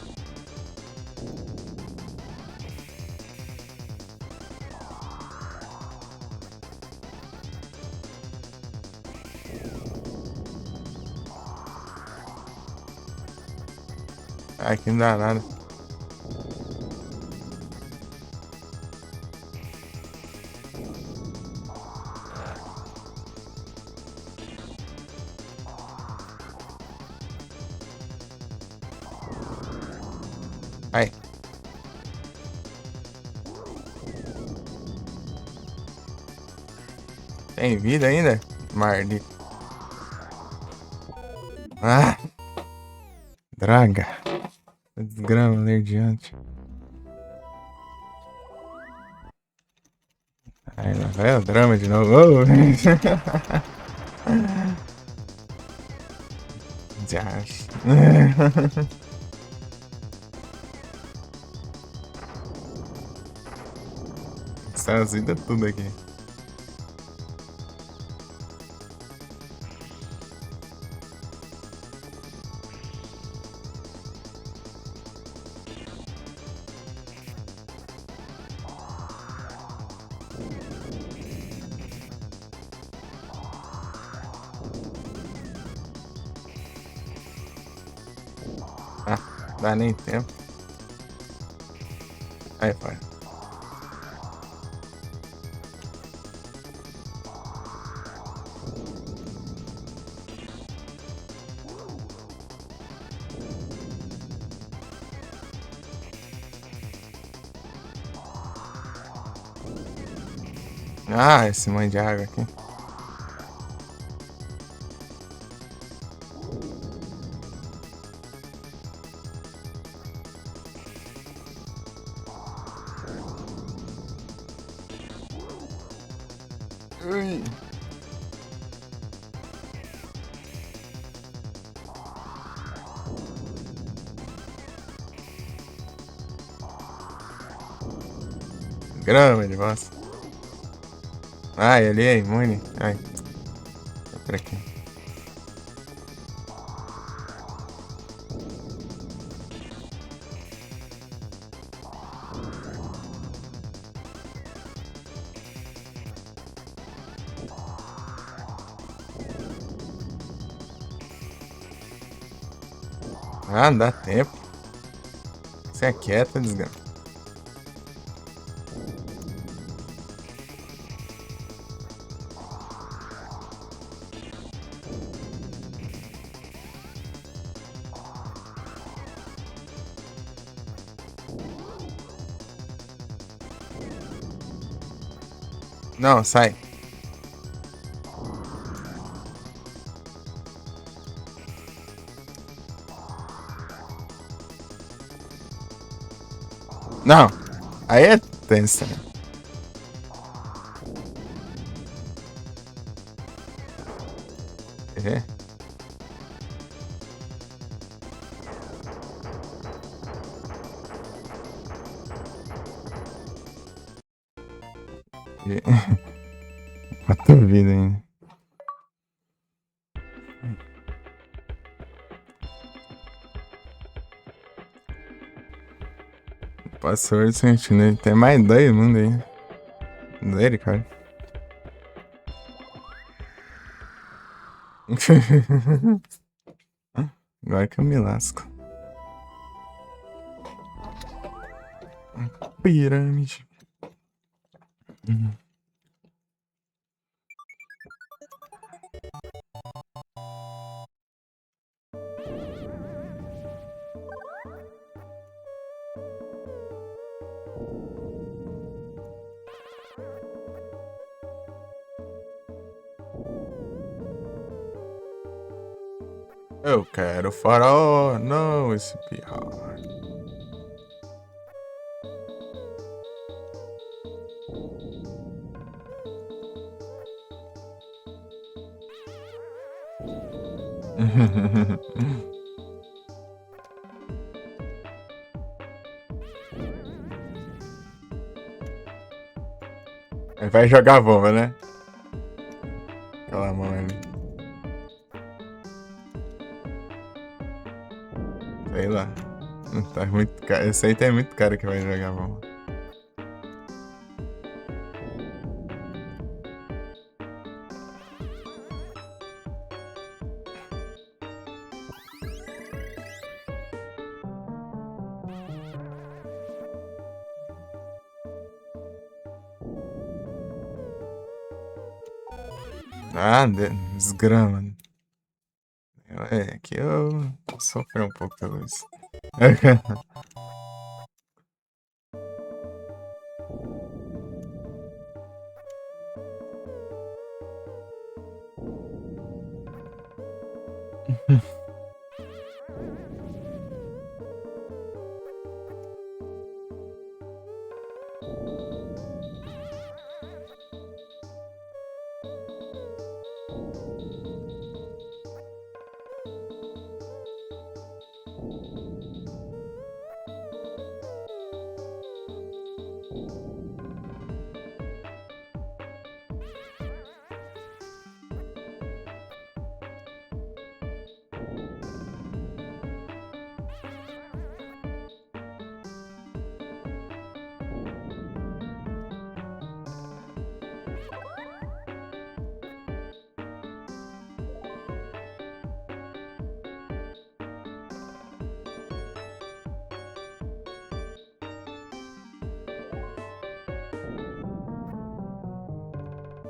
Aqui não dá nada. Ai. Tem vida ainda? Mardito. Ah! Draga. Desgrama ler diante. Aí lá vai o drama de novo. Oh. Já acho. Essas vidas tudo aqui. Ah, dá nem tempo. Aí, pai. Ah, esse monte de água aqui. Ui. Grama de bosta. Ai, ali é imune. Ai. É por aqui. Ah, não dá tempo. Você é quieta, desgraça. Não, sai. Não. Aí é tensa, né? É. Mata vida ainda. Password sentinela. Tem mais dois mundo aí. Dele, cara. Agora que eu me lasco. Pirâmide. Eu quero farol, não esse pior. Vai jogar a bomba, né? Aquela mão ali. Sei lá. Tá muito caro. Esse aí tem muito cara que vai jogar a bomba. Ah, desgrama. É, aqui eu sofri um pouco pelo isso.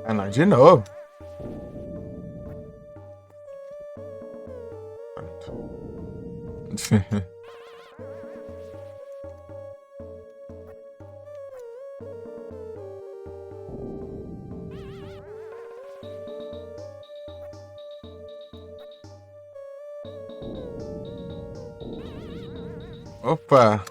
Ah, não, de novo. Pronto. Opa!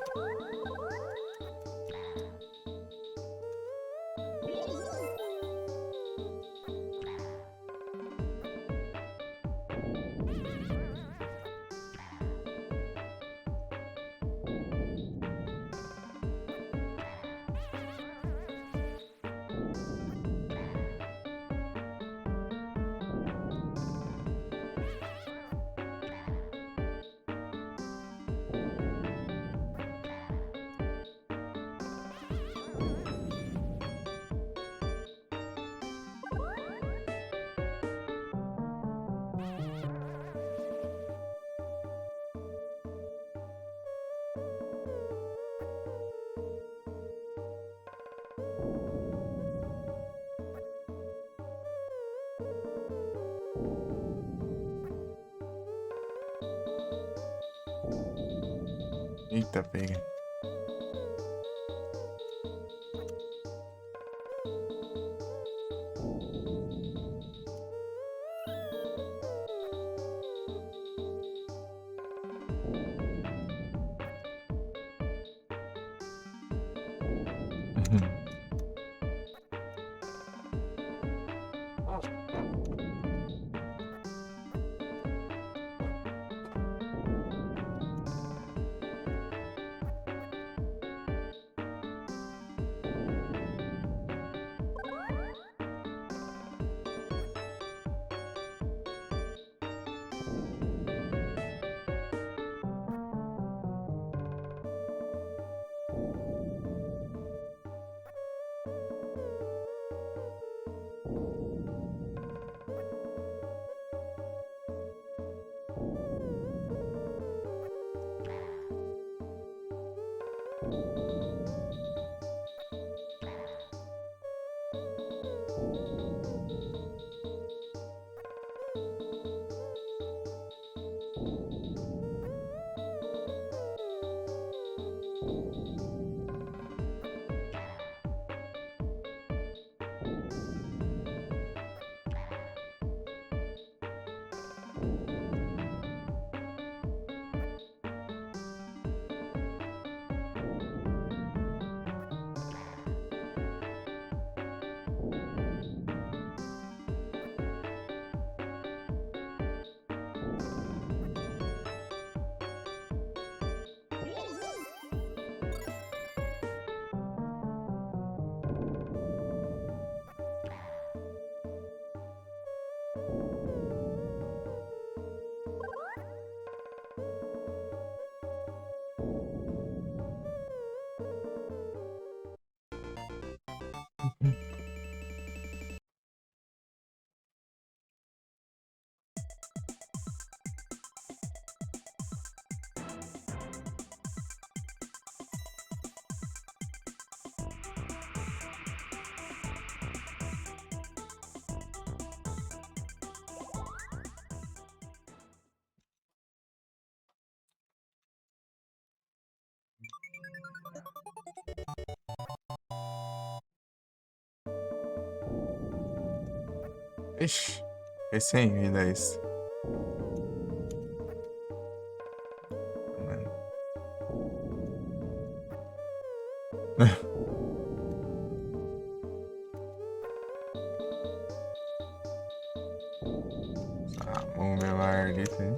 Eita, pega. Ixi, recém ainda isso. Vamos ver lá, Ardito aí.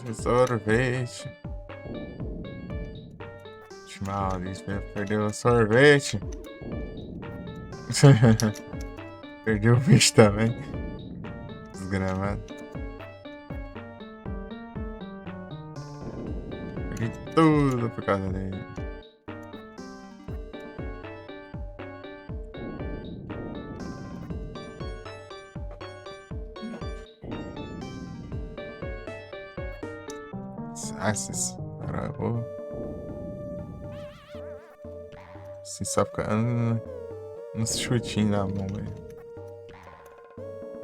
de sorvete. Maurício perdeu o sorvete. Perdeu o bicho também. Desgramado. Perdi tudo por causa dele. Sasses. Caramba. Assim, só ficar uns chutinhos na mão, velho.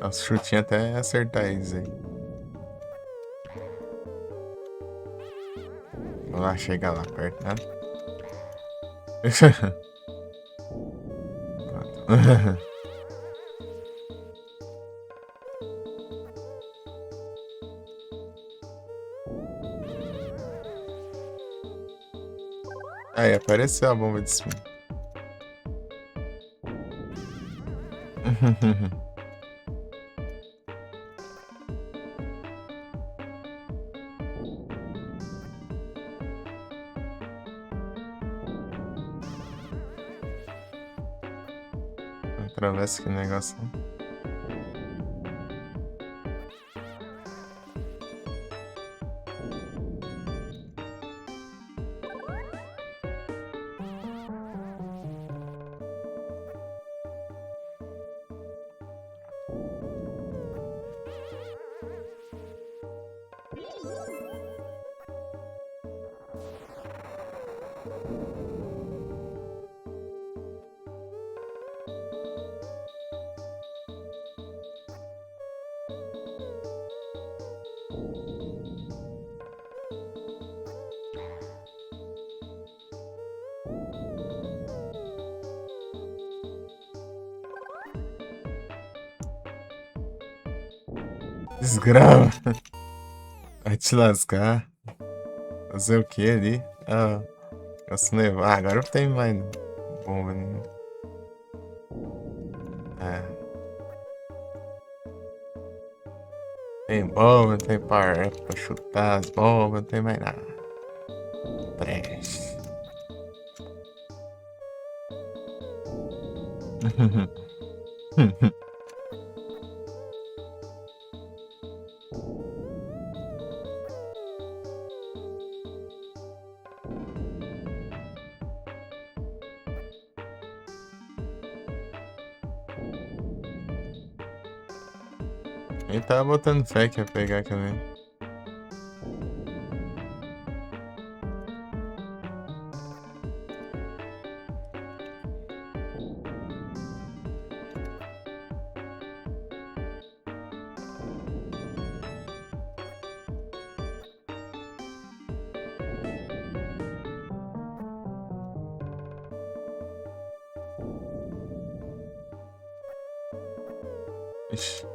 Uns chutinhos até acertar eles aí. Vou lá chegar lá perto, né? Aí apareceu a bomba de spin. Atravessa que negócio. Desgrama. Vai te lascar. Fazer o que ali? Ah, posso levar. Agora eu tenho mais bomba, né? É. Tem bomba, tem power up pra chutar as bombas, não tem mais nada. Preste. Ele tava botando fé que ia pegar também. Ixi.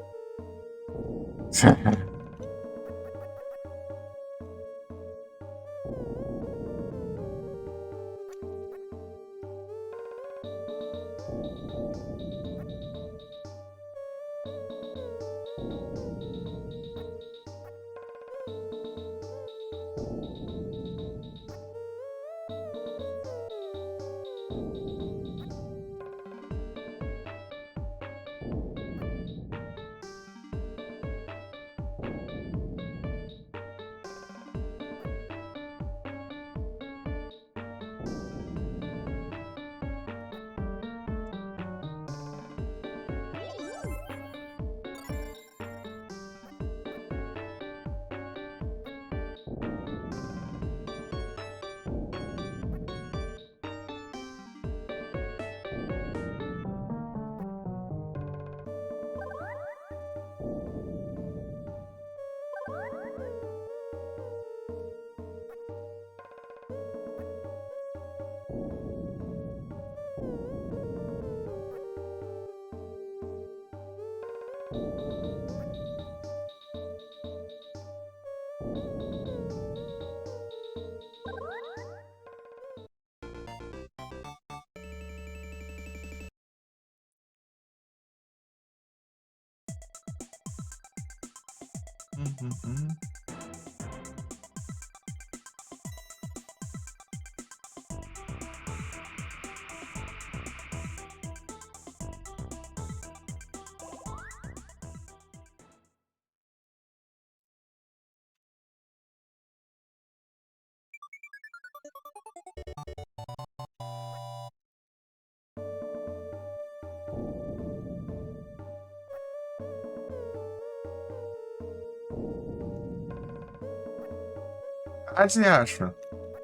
Ah, você acha?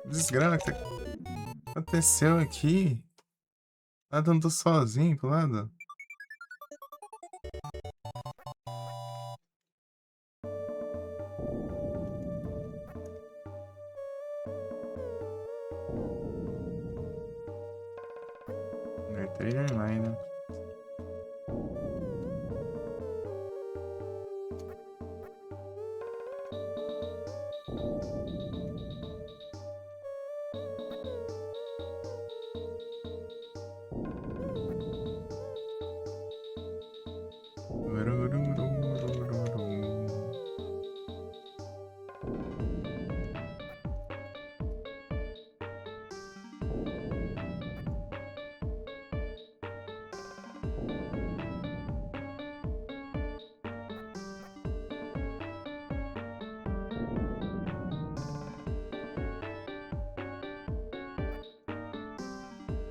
Desgrama que aconteceu aqui. Nada, andou sozinho pro lado. Alertei demais, né?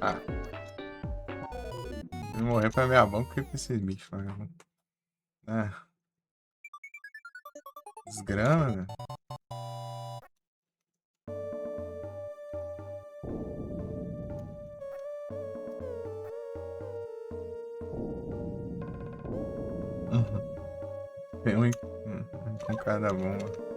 Ah, eu morrer pra minha mão porque com esse bicho lá. Ah, desgrama, velho. Uhum. Tem um com cada bomba.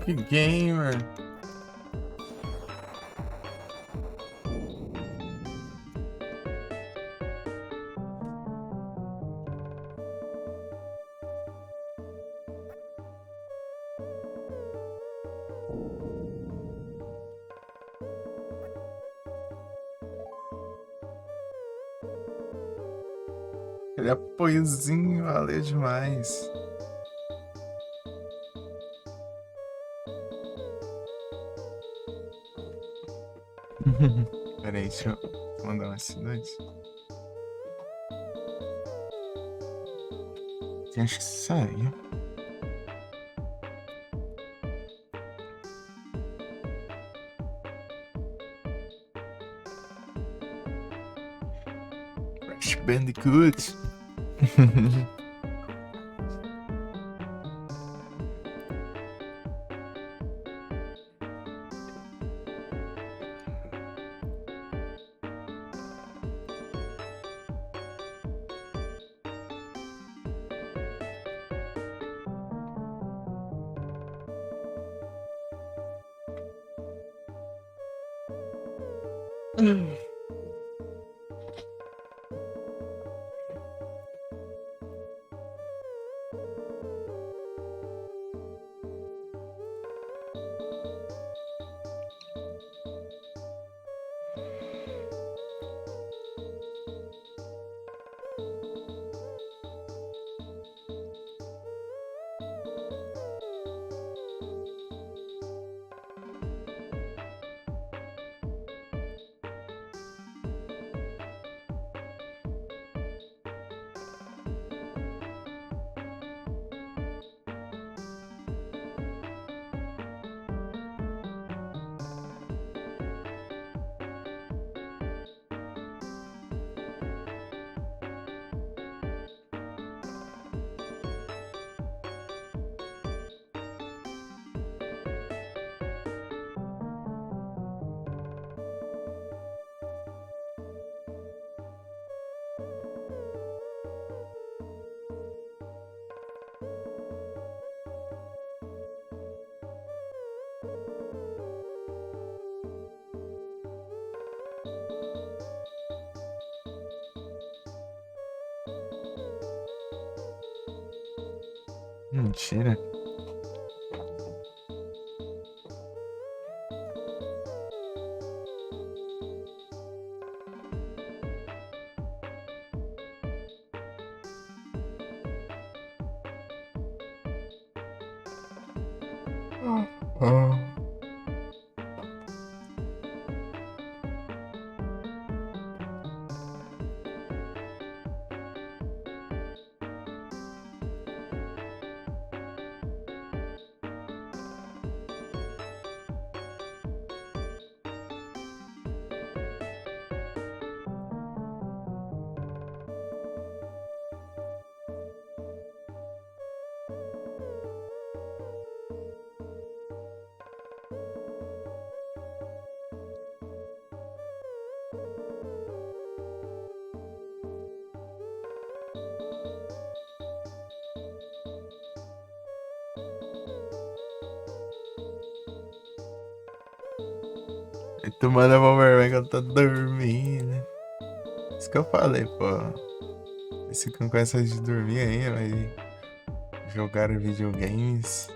Que gamer. Aquele apoiozinho valeu demais. Pera aí, deixa eu mandar um S2. Acho que saiu. Crash Bandicoot. Mentira. Ah. E tu manda pra vermelho que eu tô dormindo. Isso que eu falei, pô. Esse que não conhece de dormir aí, vai jogar videogames.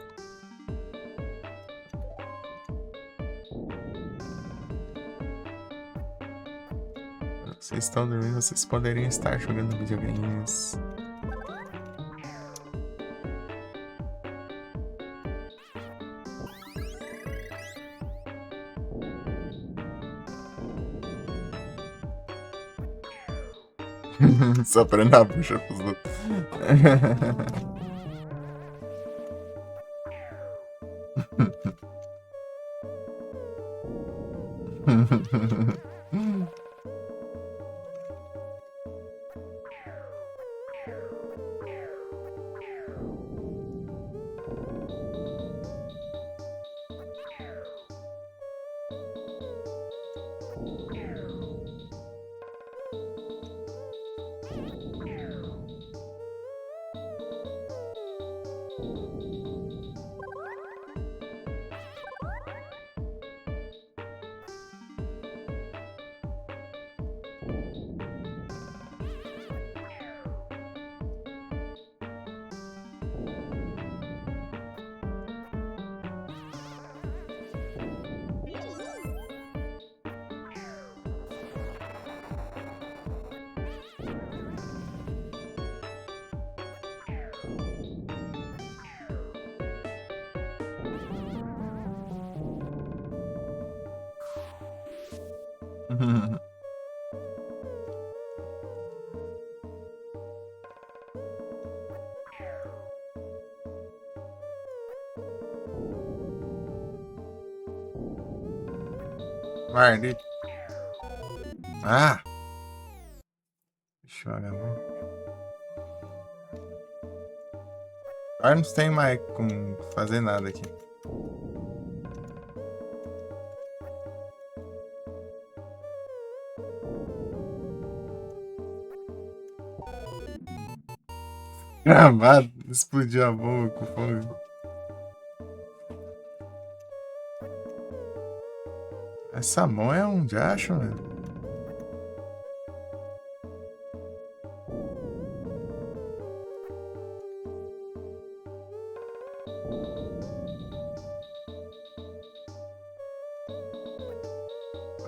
Vocês estão dormindo, vocês poderiam estar jogando videogames. Só pra dar puxa pros outros. Marli. Ah! Deixa eu olhar. Agora não tem mais como fazer nada aqui. Gravado, explodiu a bomba com fogo. Essa mão é um diacho, velho.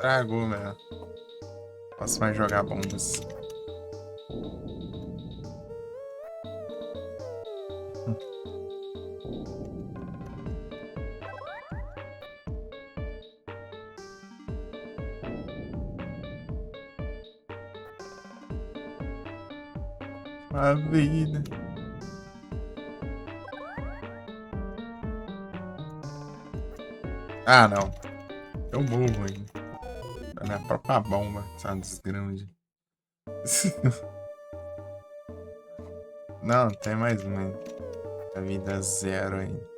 Tragou, velho. Posso mais jogar bombas. A vida. Ah, não. Eu morro ainda. Tá na própria bomba, essa desgrande. Não, tem mais uma ainda. A vida zero ainda.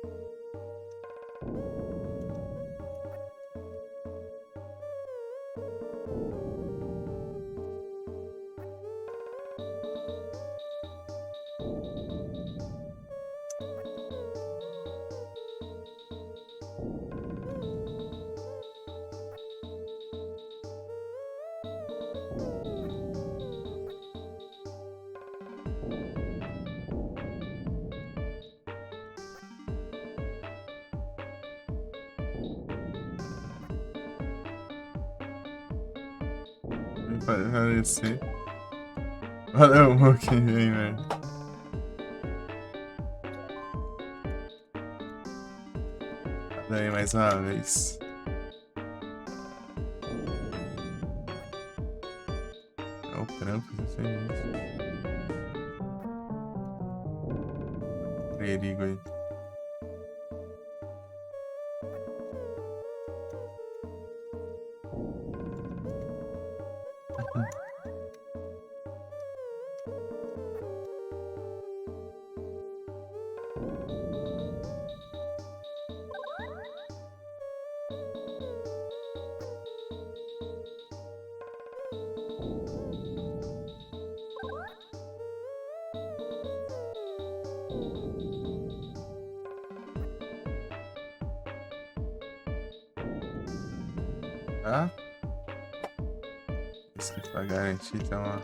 falecer. Valeu, Mook, aí, velho. Daí mais uma vez. É o trampo, você fez isso. Perigo aí. Tá? Isso aqui pra garantir, então, ó.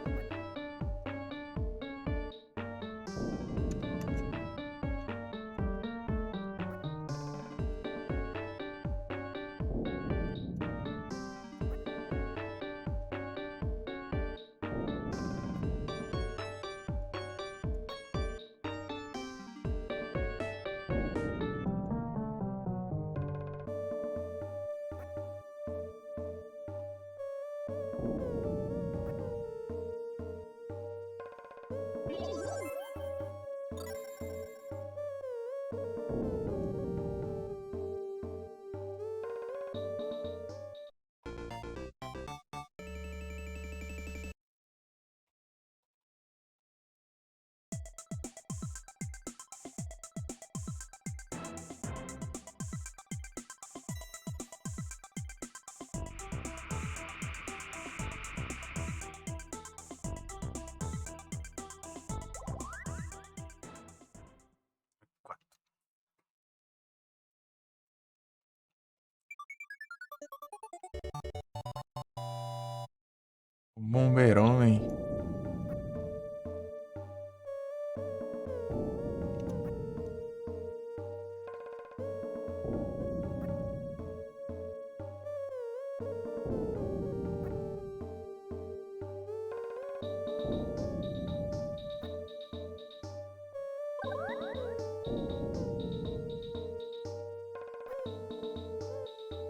Bombeirão, hein?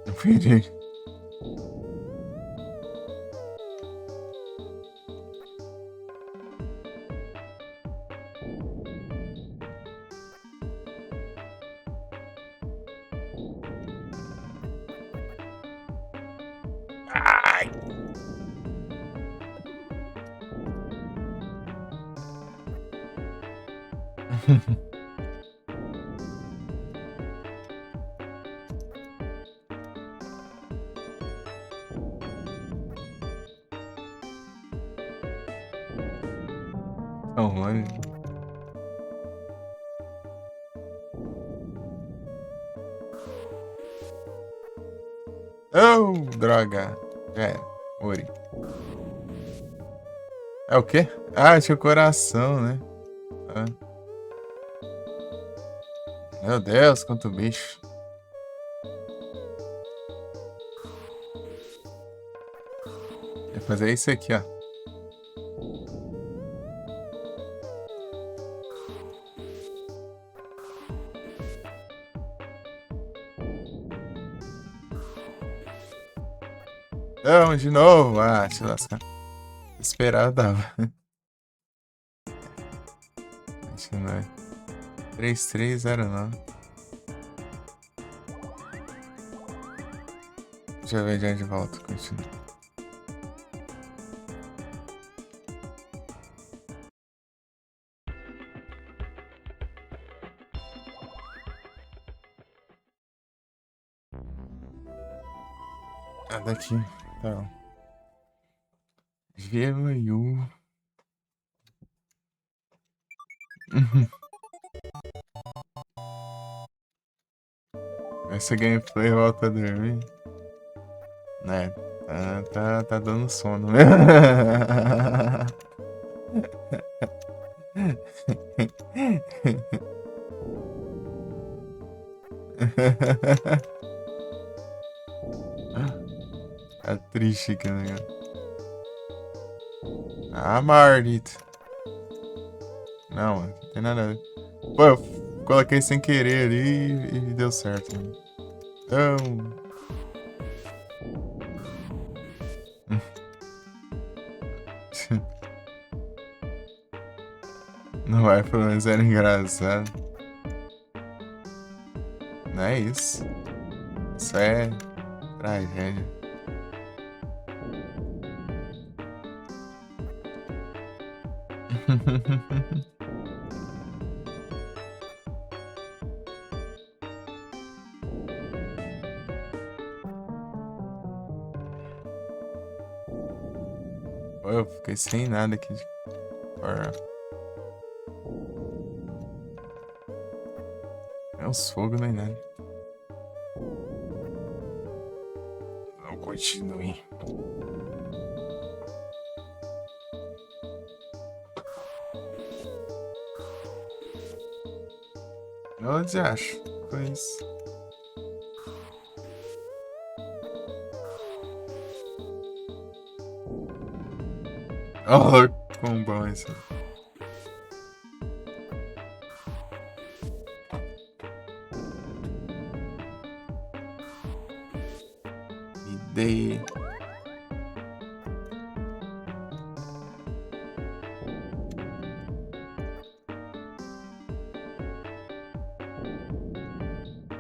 Eu perdi. Ai. Tão longe. Oh, droga. É, Ori. É o quê? Ah, tinha o coração, né? Ah. Meu Deus, quanto bicho. Vou fazer isso aqui, ó. Não, de novo. Ah, se lascar. Esperar dava. Acho que não é. 3309. Deixa eu ver de onde volta. Continua. Ah, daqui. Tá. Gelo. Essa gameplay volta a dormir. Né? Tá dando sono, né? Tá triste aqui, né? Ah, Marlito. Não, não tem nada a ver. Pô, eu coloquei sem querer ali e deu certo. Então. Não é, pelo menos era engraçado. Não é isso. Isso é tragédia. Pô, eu fiquei sem nada aqui de fora. É os fogos nem nada. Não continue. Onde acha? Foi isso. Oh, quão bom isso. Me dei.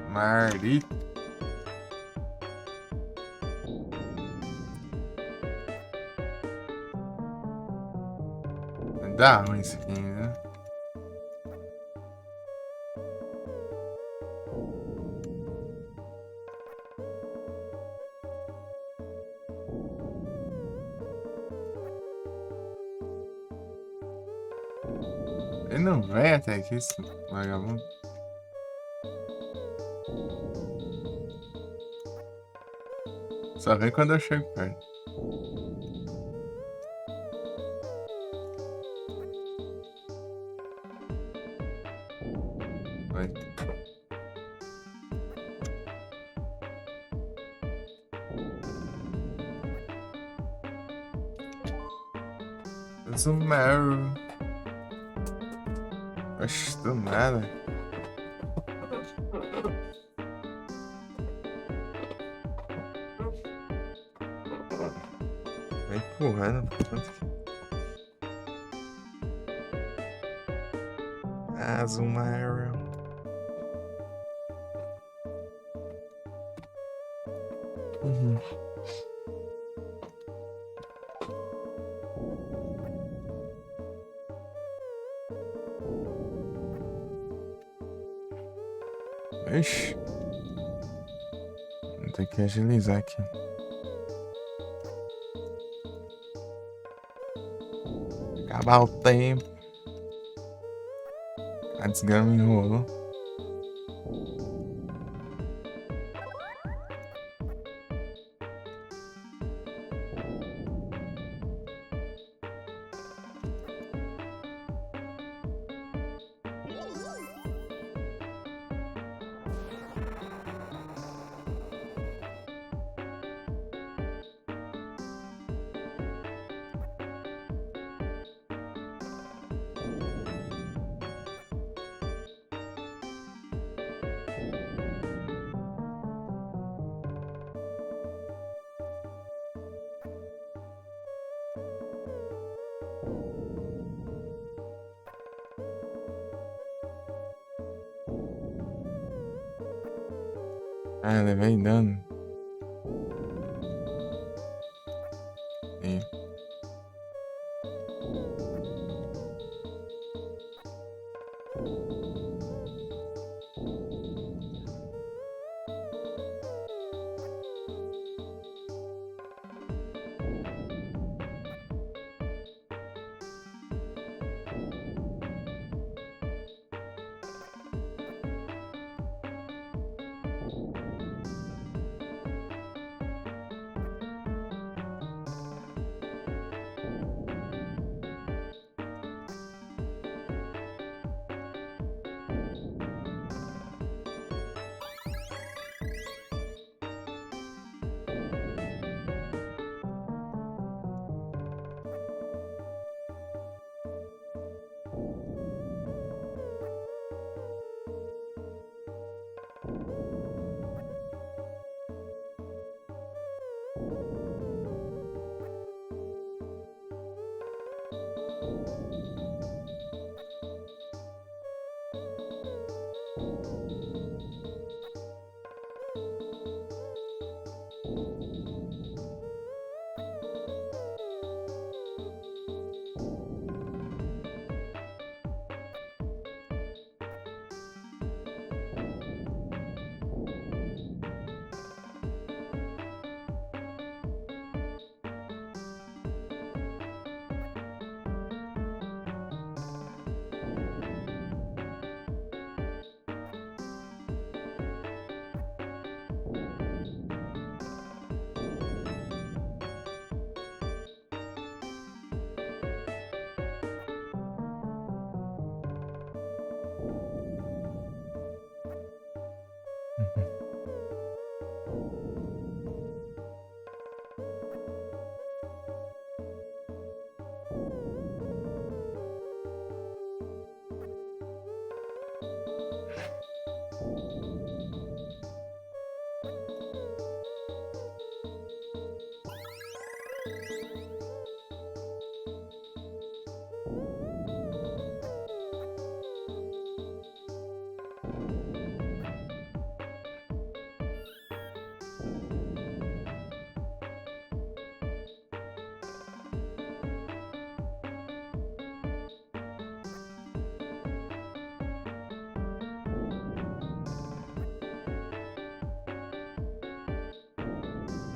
Marito. Dá ruim isso aqui, né? Ele não vem até aqui, esse vagabundo. Só vem quando eu chego perto. Vai. Doesn't matter. Oxe, do nada. Vai empurrando. Doesn't matter. Uhum. Ixi. Vou ter que agilizar aqui. Acabar o tempo. A desgrama enrolou. Ah, levei dano. Sim.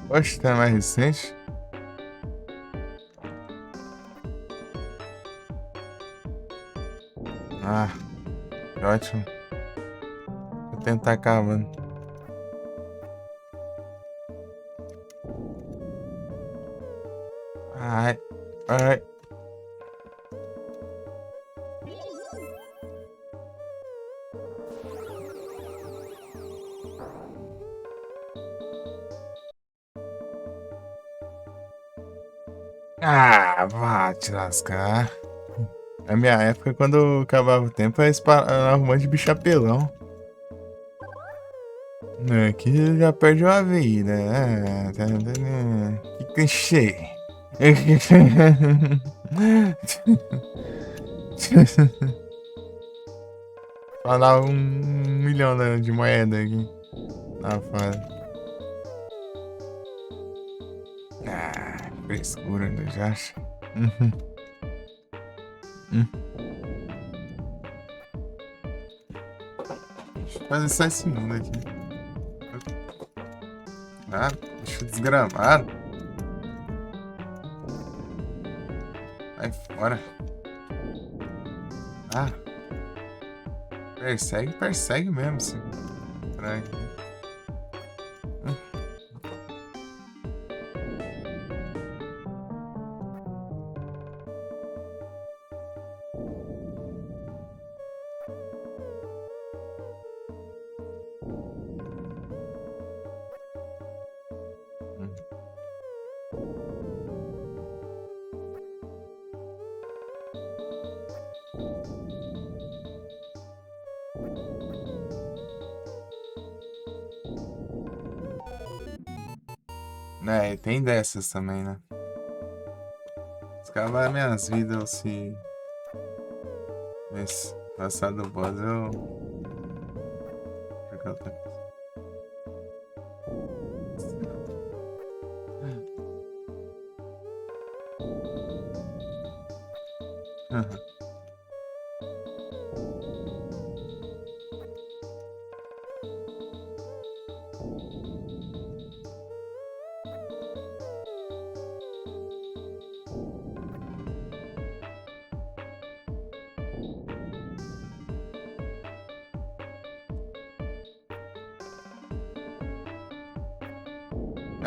Oxe, tá mais recente? Ah, que ótimo. Vou tentar acabando. Ai, ai. Ah, vá te lascar. Na minha época, quando acabava o tempo, eles paravam um monte de bicho apelão. Aqui já perde uma vida. Ah, tá entendendo? Que clichê. Falar 1 milhão de moeda aqui na fase. Ah, frescura, né? Já acha? Uhum. Hum. Deixa eu fazer só esse mundo aqui. Ah, deixa eu desgramar. Vai fora. Ah, persegue, persegue mesmo, esse praga. Hum. É, tem dessas também, né? Escavar minhas vidas, ou se esse passar do boss, eu. Jogar outra coisa.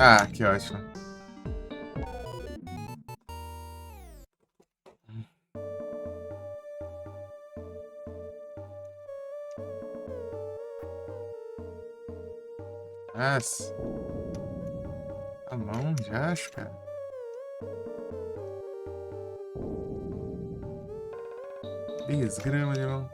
Ah, que ótimo. Nossa, a mão já, acho, cara. Desgrama de mão.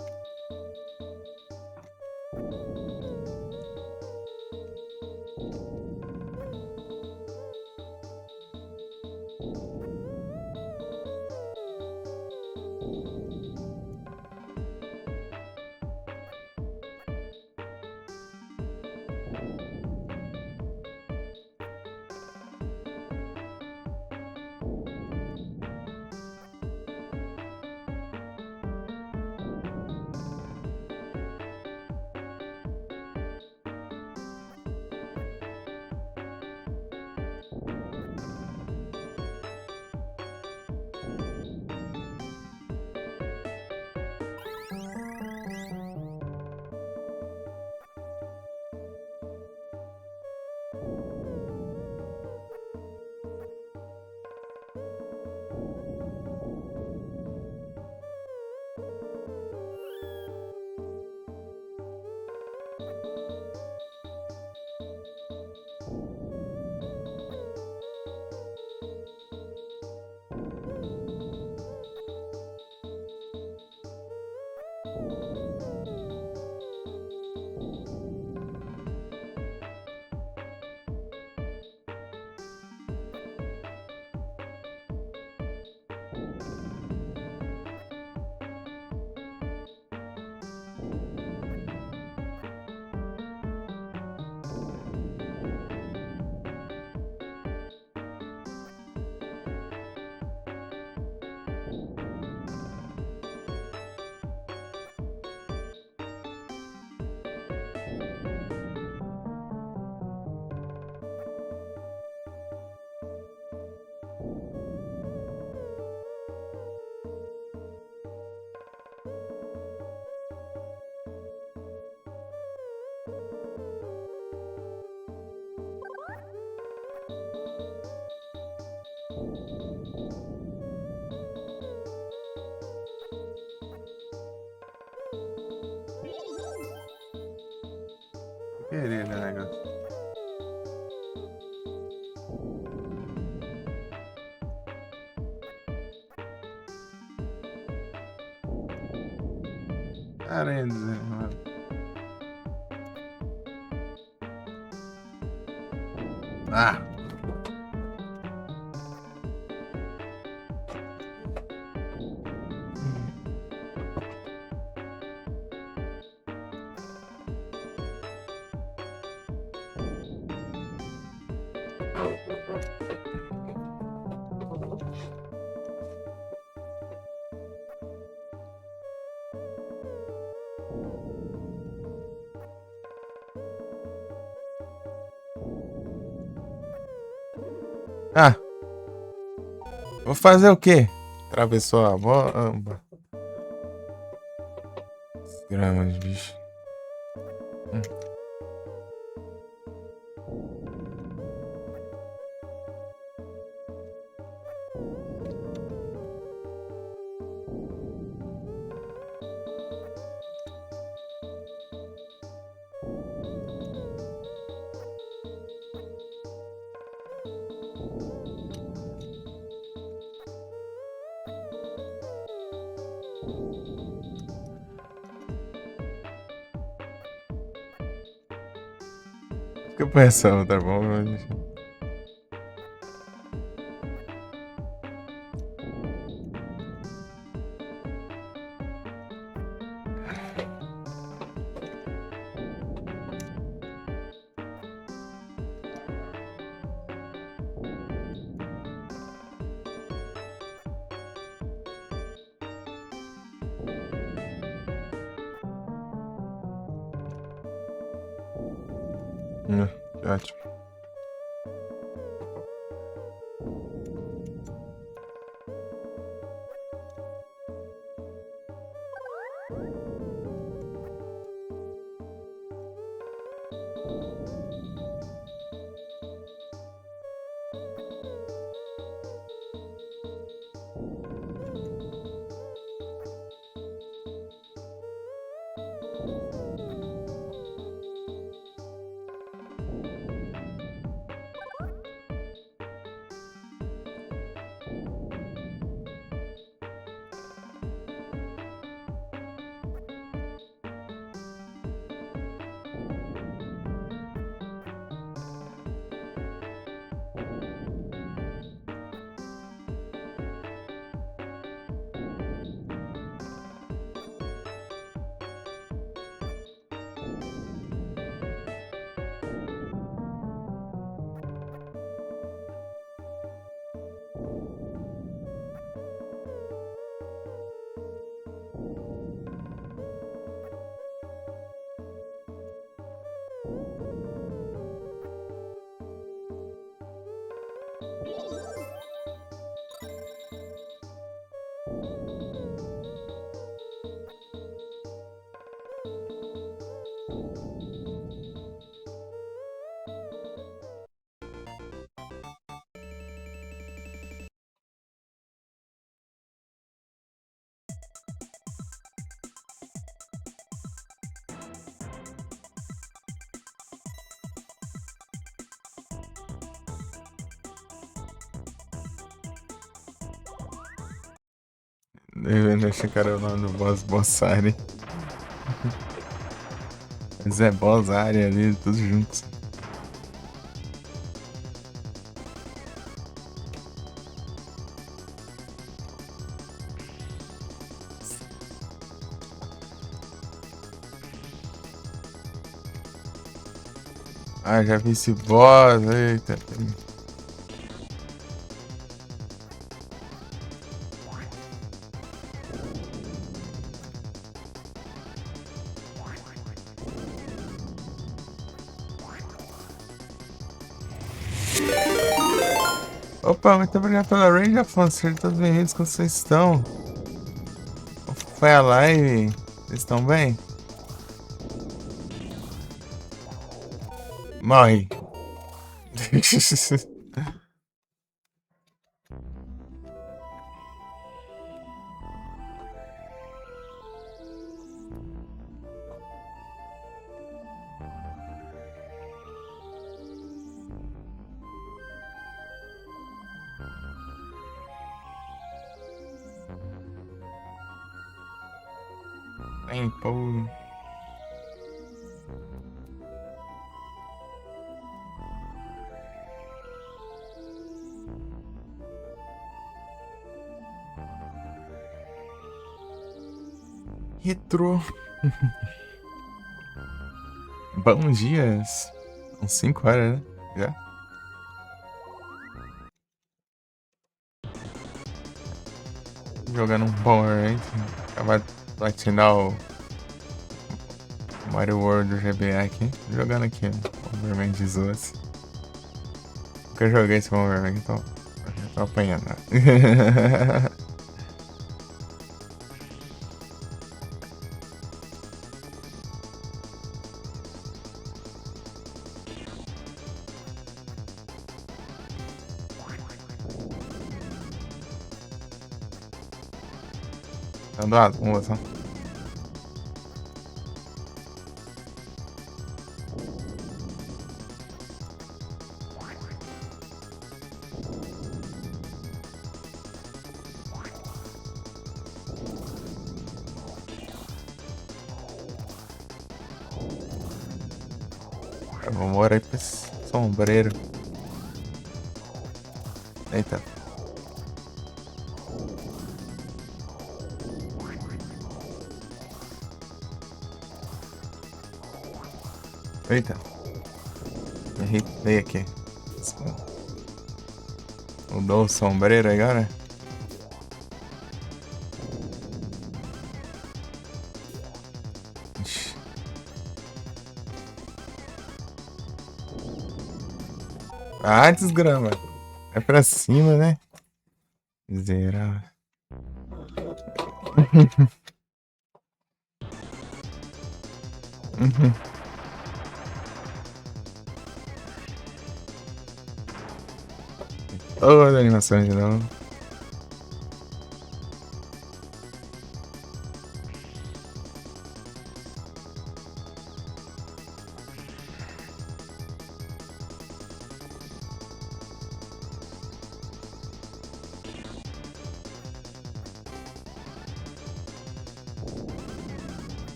querer, né, negócio? Aranha desanimada. Ah! Ah! Vou fazer o quê? Atravessou a bomba. Gramas, bicho. Fica pensando, tá bom? Que ótimo. Eu achei que era o nome do boss, Bossari. Mas é boss área ali, todos juntos. Ah, já vi esse boss, eita. Opa, muito obrigado pela range, Afonso. Sejam todos bem-vindos, como vocês estão? Foi a live? Vocês estão bem? Morre. Tempo. Retro. Bom dias. São 5 horas, né? Já. Jogando um Power, acaba de platinar o Mario World do GBA aqui. Jogando aqui, Bomberman 18. Nunca joguei esse Bomberman, então eu tô apanhando. Dando as bombas, ó. Vamos embora aí pra esse sombreiro. Eita. Eita. Errei aqui. Mudou o sombreiro agora? Ixi. Ah, desgrama. É pra cima, né? Miserável. Toda a animação de novo.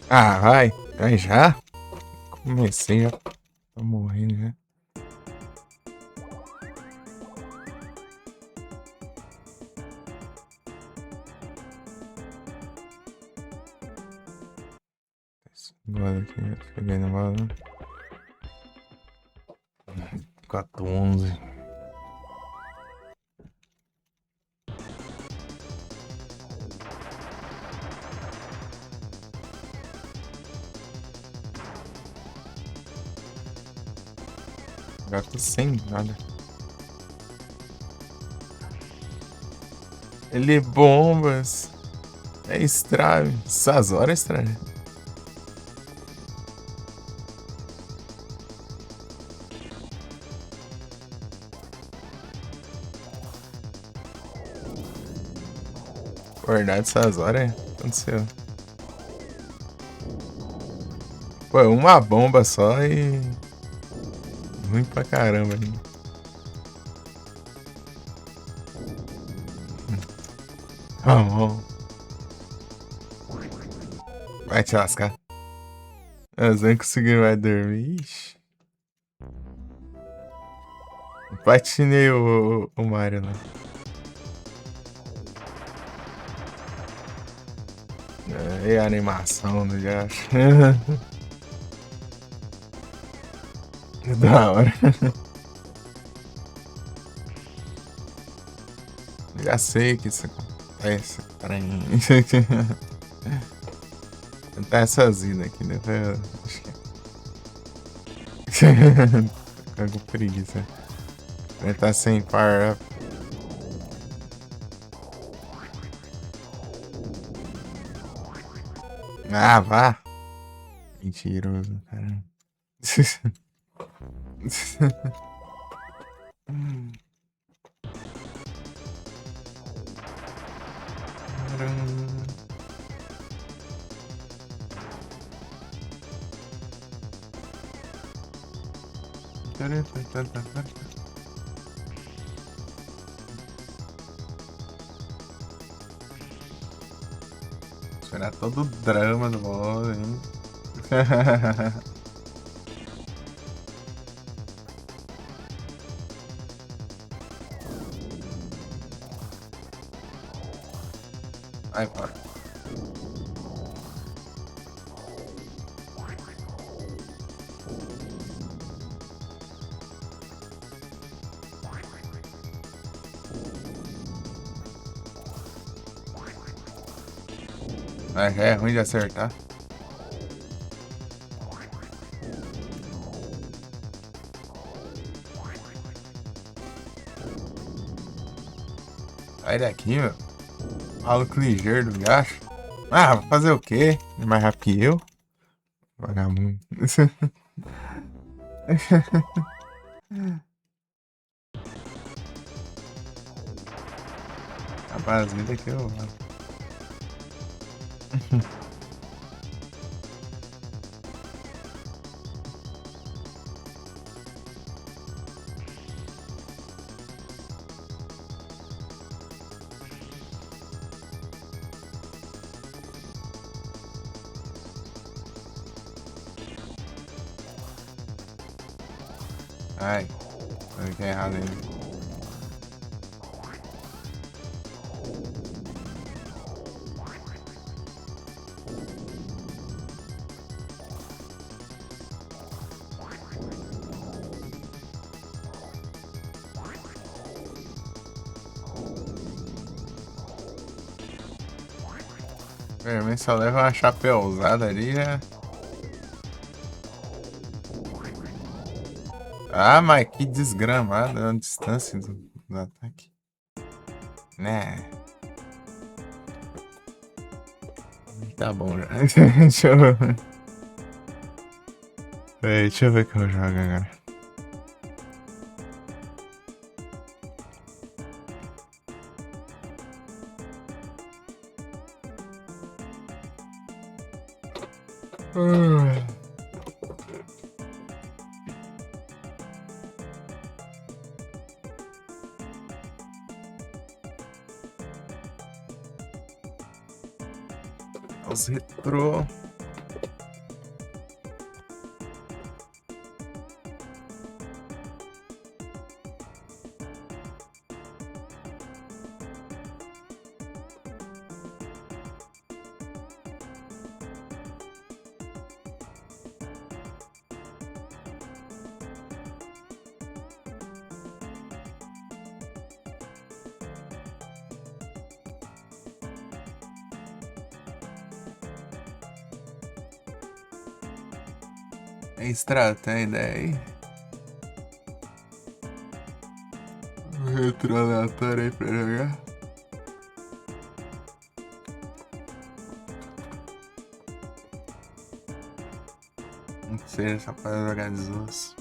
Ah, vai. Vai já? Comecei, já tô morrendo já. Agora aqui, peguei na bala. 411. Agora tô sem nada. Ele bombas. É estrave. Essas horas é estrave. Verdade, essas horas é. Aconteceu. Pô, uma bomba só e. Ruim pra caramba ainda. Vamos. Vai te lascar. As nem conseguiu mais dormir. Ixi. Platinei o Mario lá. E a animação do Josh. Que da hora. Já sei que isso acontece. Trem. Tentar essas idas aqui, né? Acho que. Ficar com preguiça. Ele tá sem power up. Ah, vá. Mentiroso, caramba. Tirar todo o drama do modo, hein? Vai, bora. Mas é ruim de acertar. Sai daqui, meu. Maluco ligeiro do gacho. Ah, vou fazer o quê? É mais rápido que eu? Vagabundo. Rapaz, vida que eu. Ai, falei que é errado aí. Pelo menos só leva uma chapéuzada ali, né? Ah, mas que desgramado a distância do ataque. Né? Tá bom já. Deixa eu ver. Peraí, deixa eu ver o que eu jogo agora. Os retrô. Estratégia aí. Retrô aleatório aí pra jogar. Não sei, só pra jogar de zoas.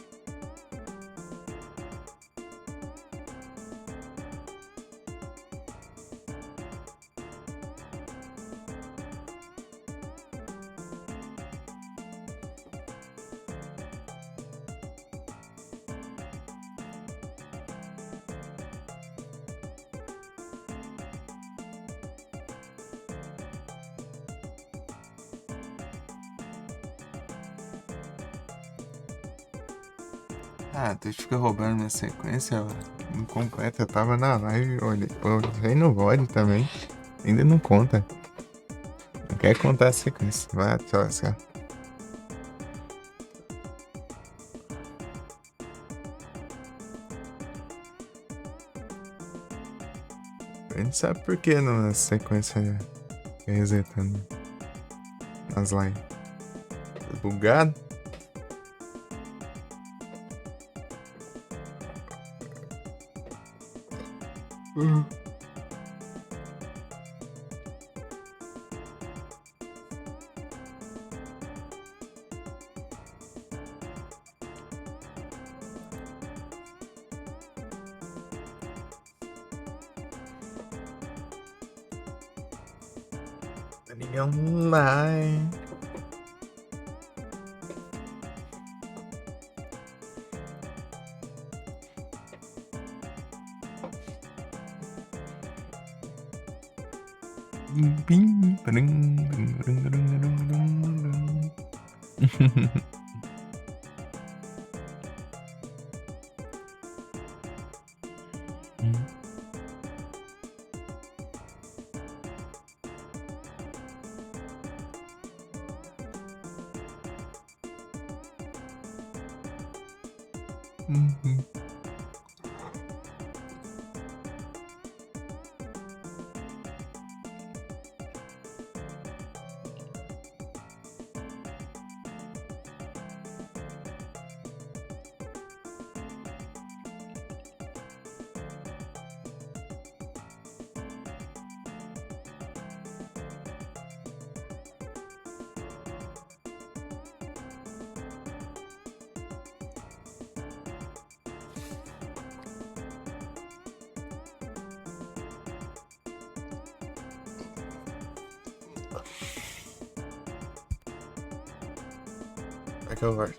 Ah, tu fica roubando minha sequência, ó. Incompleta. Eu tava na live, olha. Olhei no VOD também. Ainda não conta. Não quer contar a sequência. Vai te lascar. A gente sabe por que na sequência fica resetando nas lives. Bugado? Ninguém online. Back over.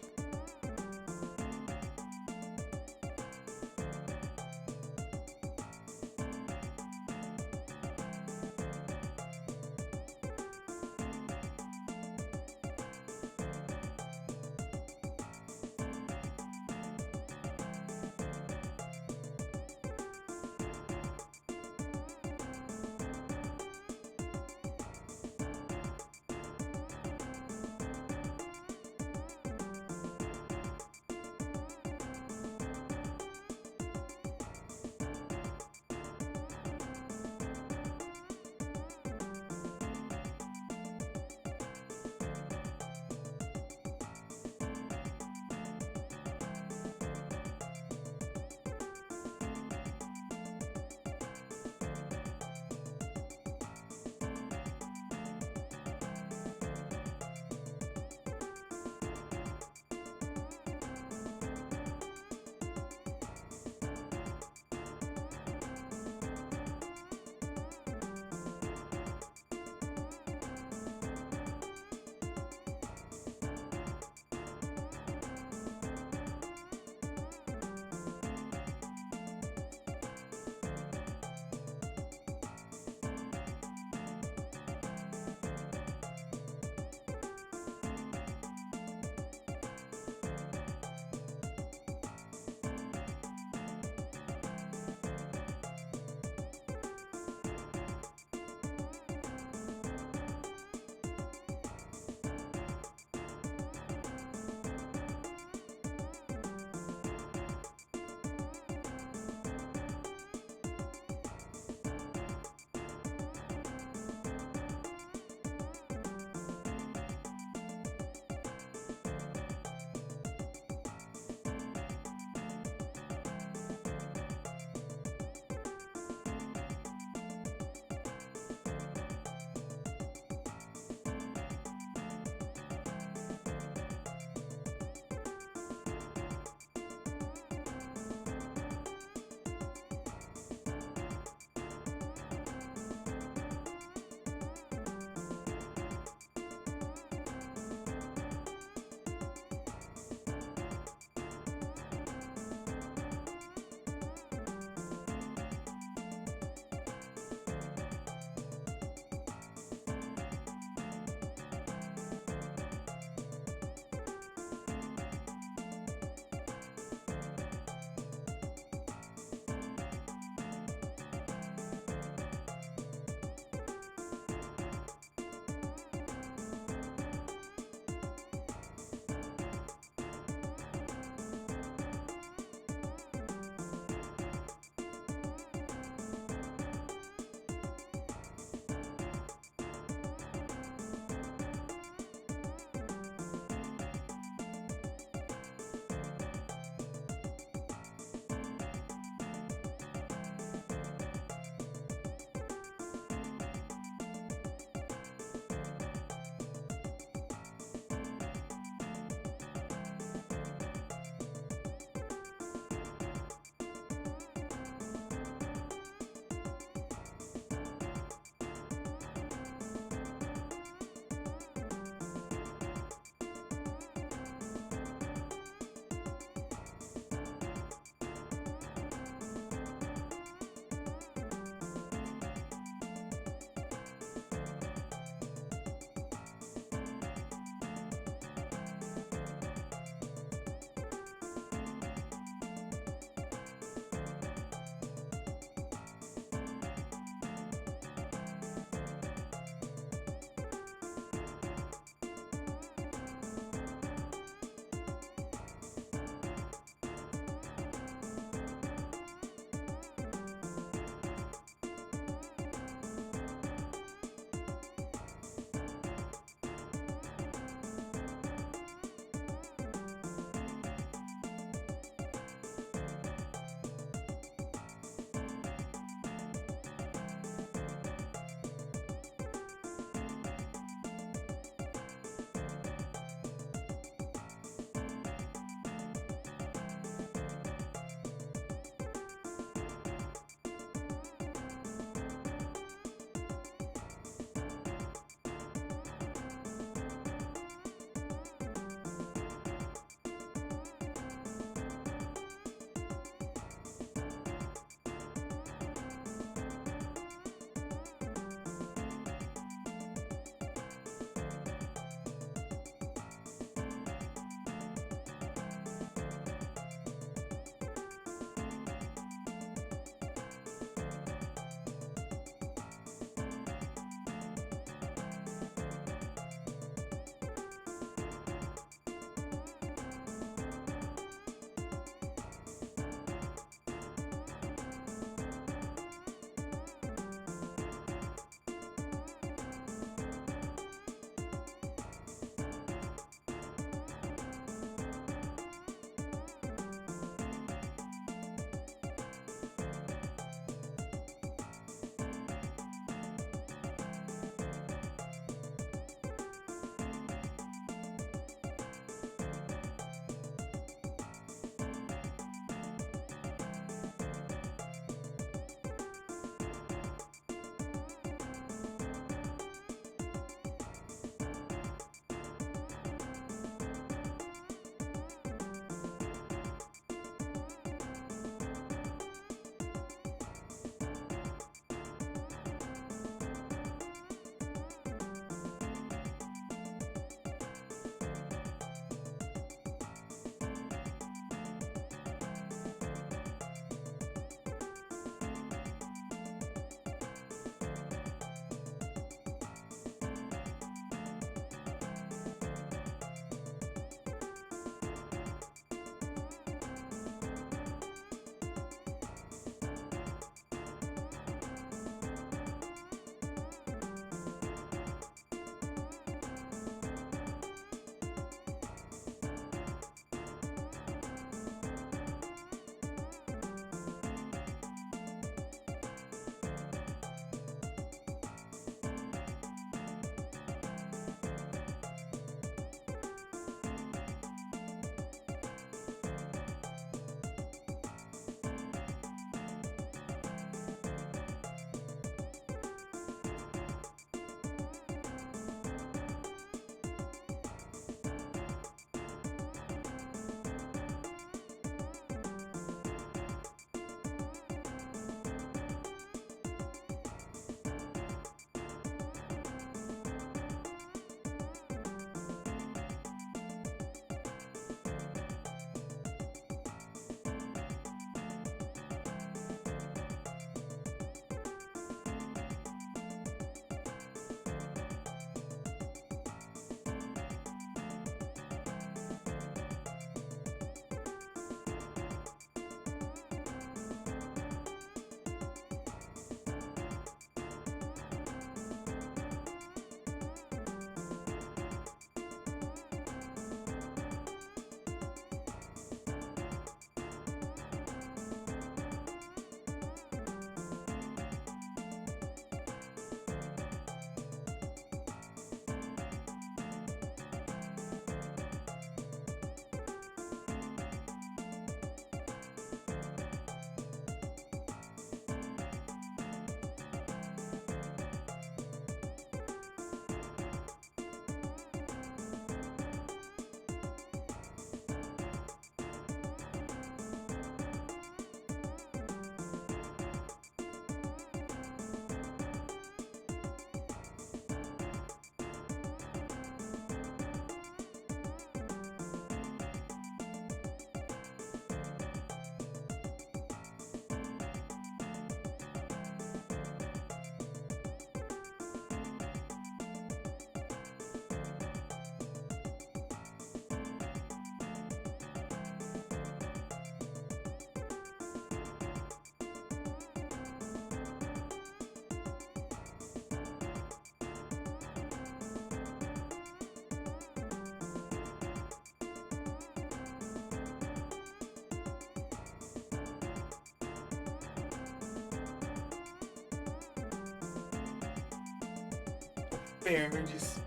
verdes.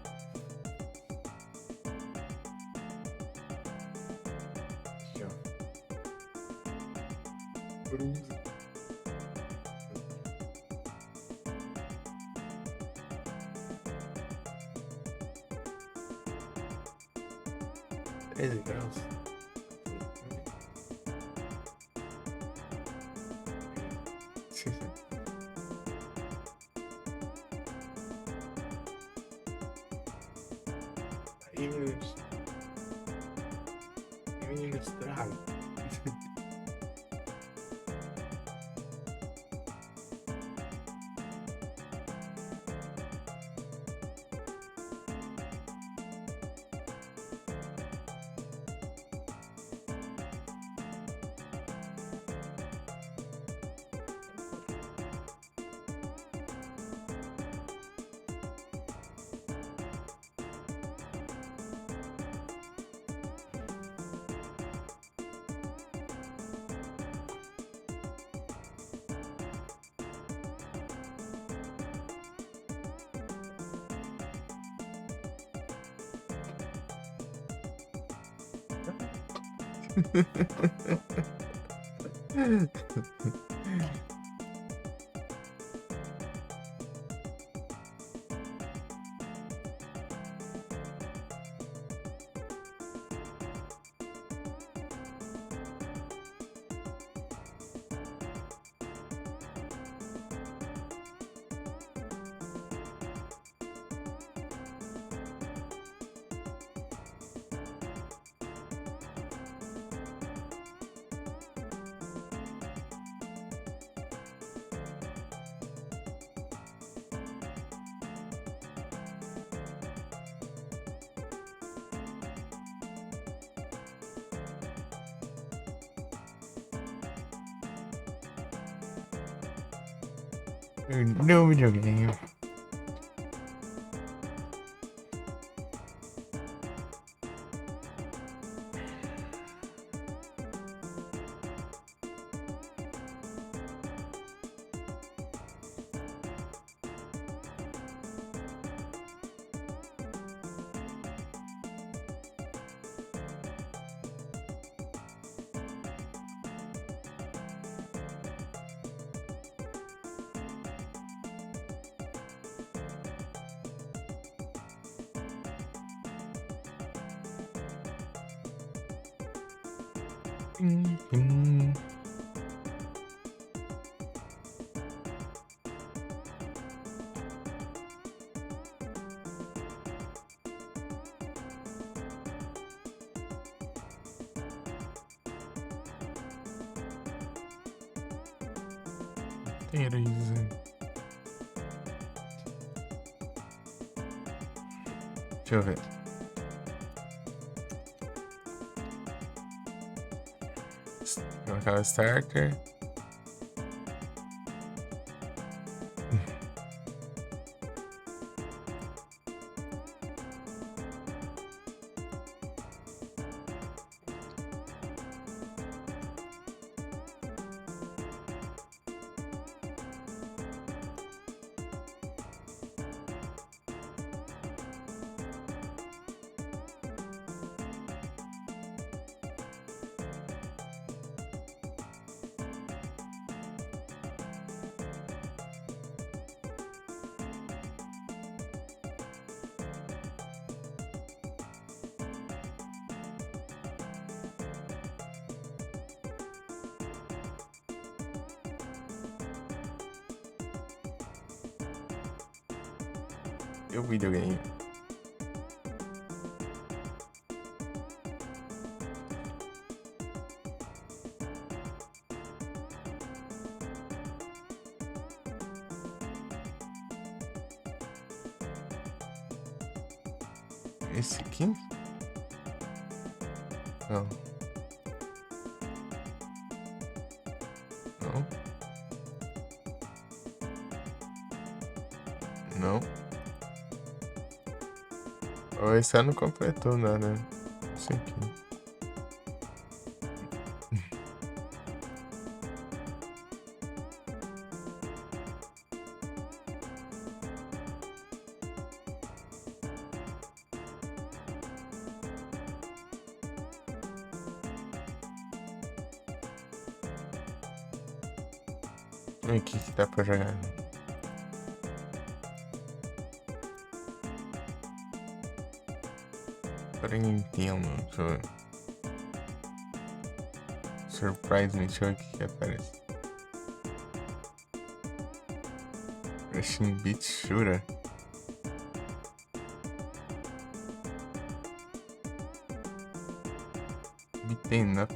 Aqui, ó. Cruz. 13 graus. Aí, meninos. E meninos, trago. No videogame. Teresa. Deixa eu ver. Colocar o starter. E o videogame? Esse aqui? Não. Não. Não. Oh, esse não completou nada. Isso aqui. E o que que dá pra jogar? Para Nintendo, deixa eu ver. Surprise me, deixa eu ver o que que aparece. Rushing Beat Shooter. Beaten up.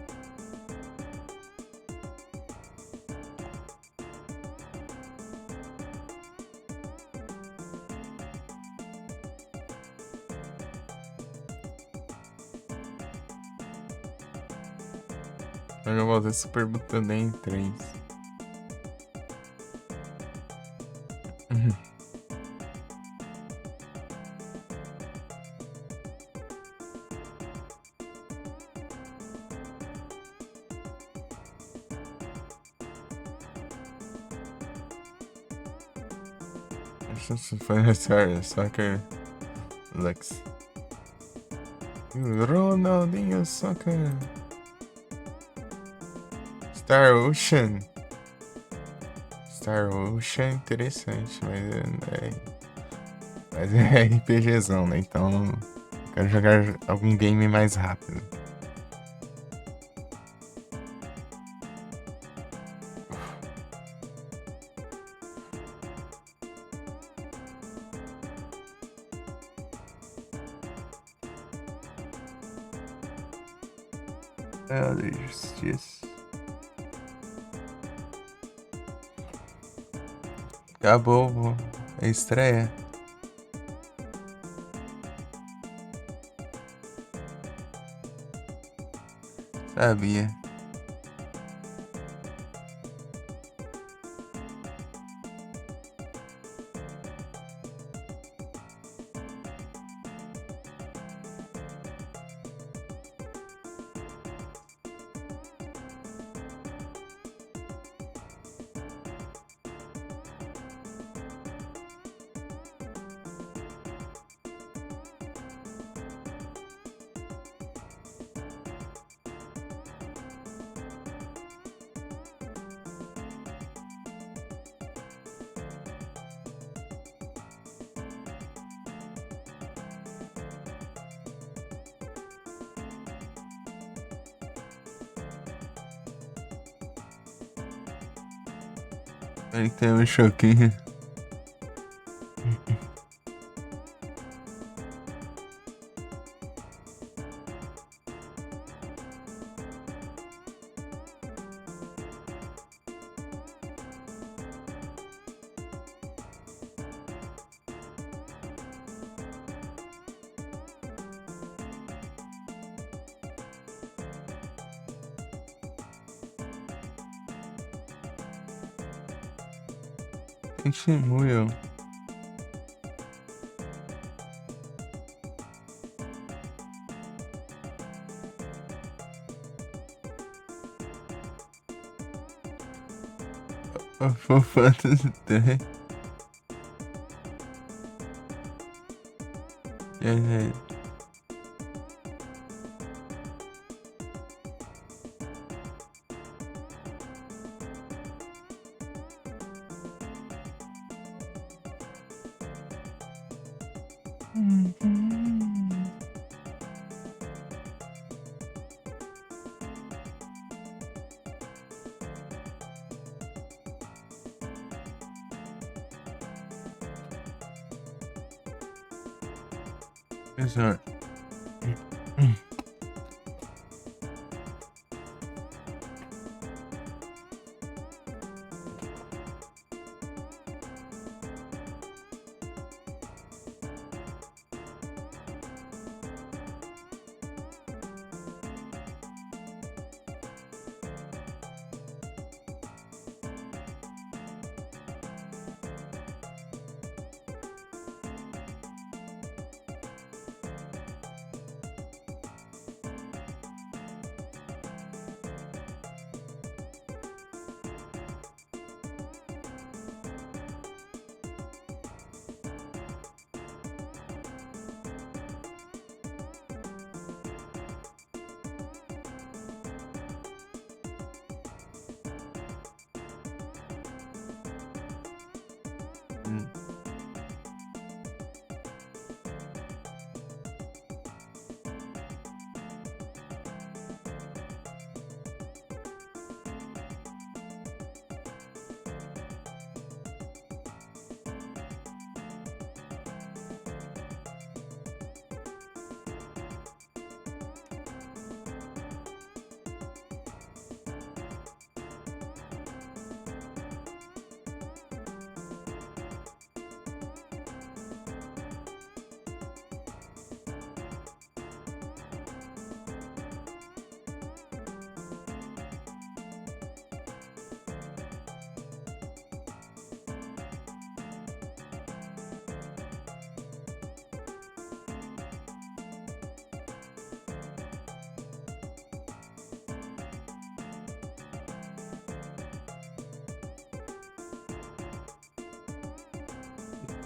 Eu vou fazer Super Butoden 3. Sorry, Soccer Lex. Ronaldinho Soccer. Star Ocean. Star Ocean é interessante, mas é RPGzão, né? Então eu quero jogar algum game mais rápido. Justiça. Acabou a estreia. Sabia. Ele tem um choquinho. Testemunho. A fofata tem. Exato.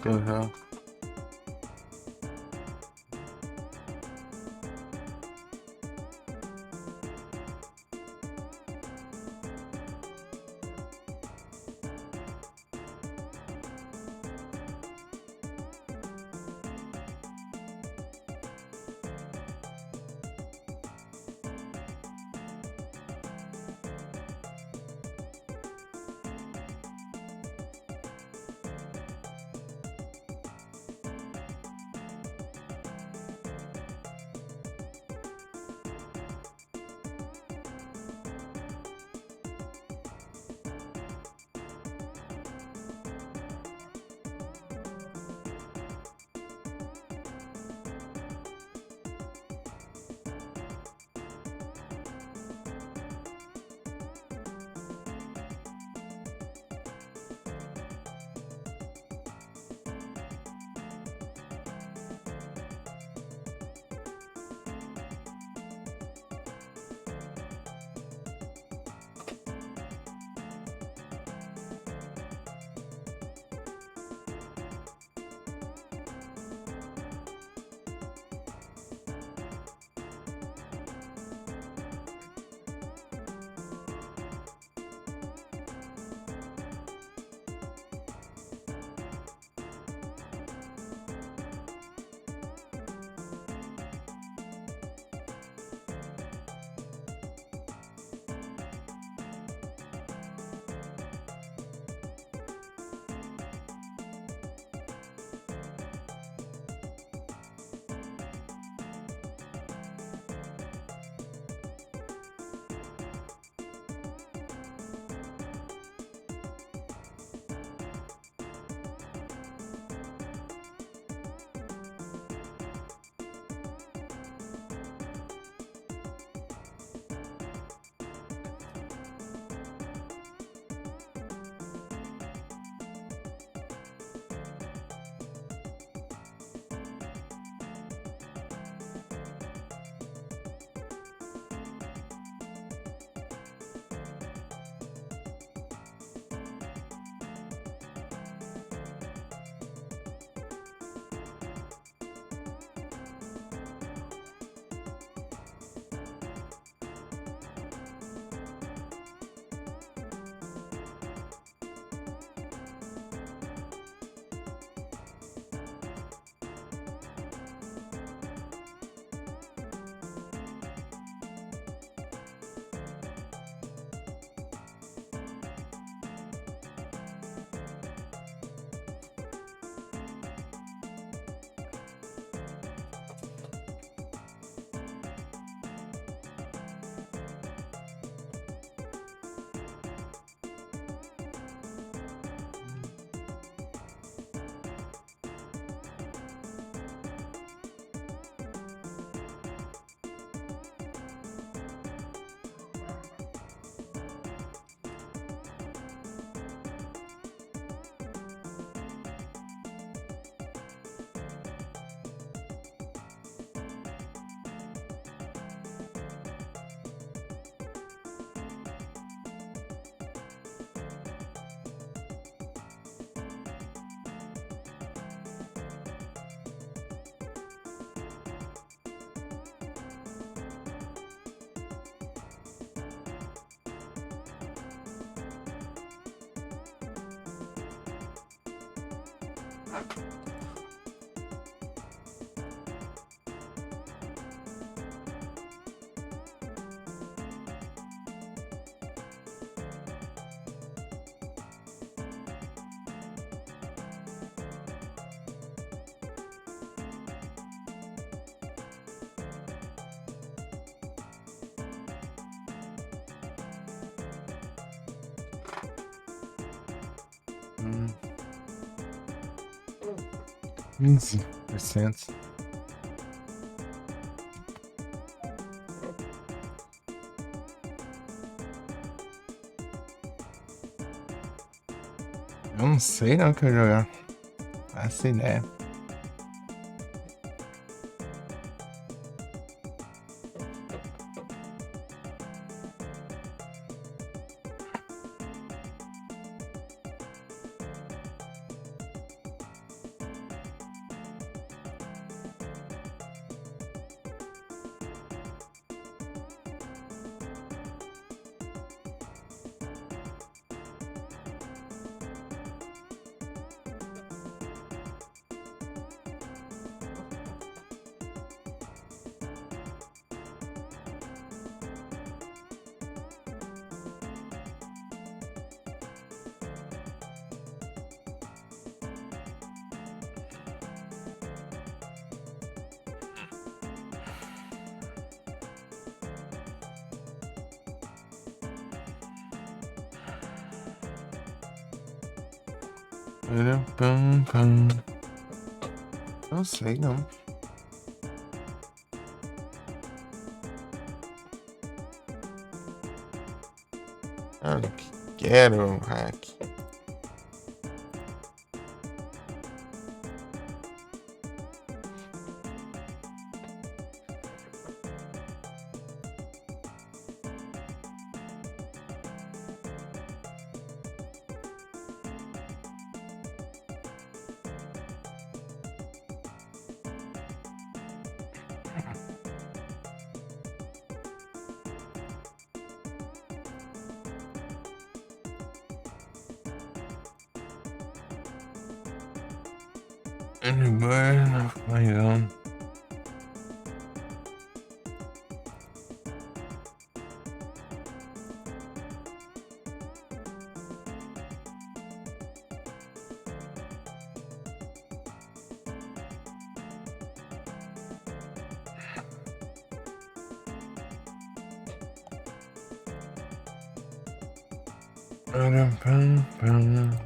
Uhum. Hum, 15%. Eu não sei não o que eu jogar. Essa ideia. Pam, pam. Não sei, não. Ah, quero hack. Burn of my own. Pam, pam, pam.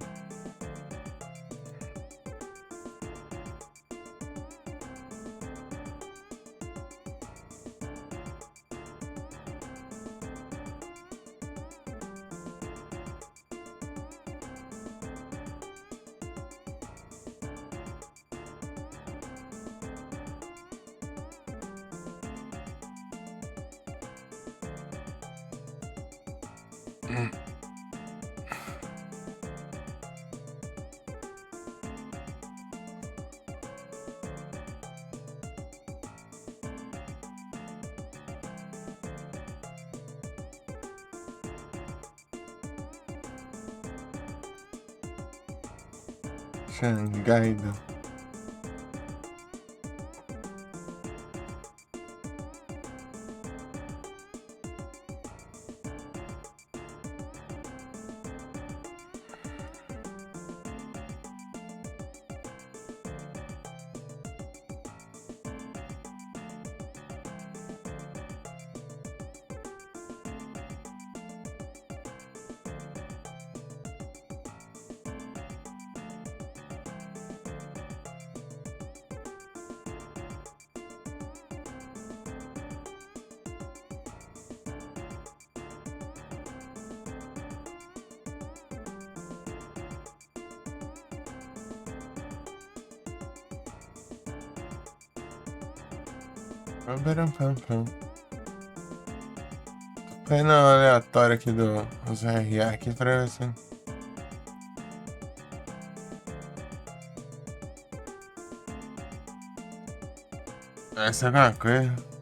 Xangaido. Pam, pam, pam. Tô vendo aleatório aqui dos RA aqui pra ver se. Essa é uma coisa.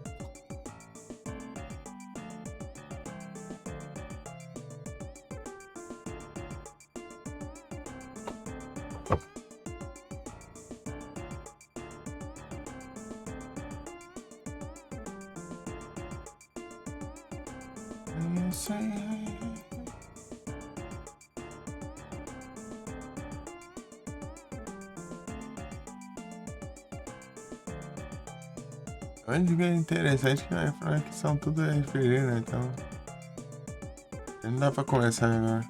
Mas é interessante que vai falar que são tudo RPG, né? Então. Não dá pra começar agora.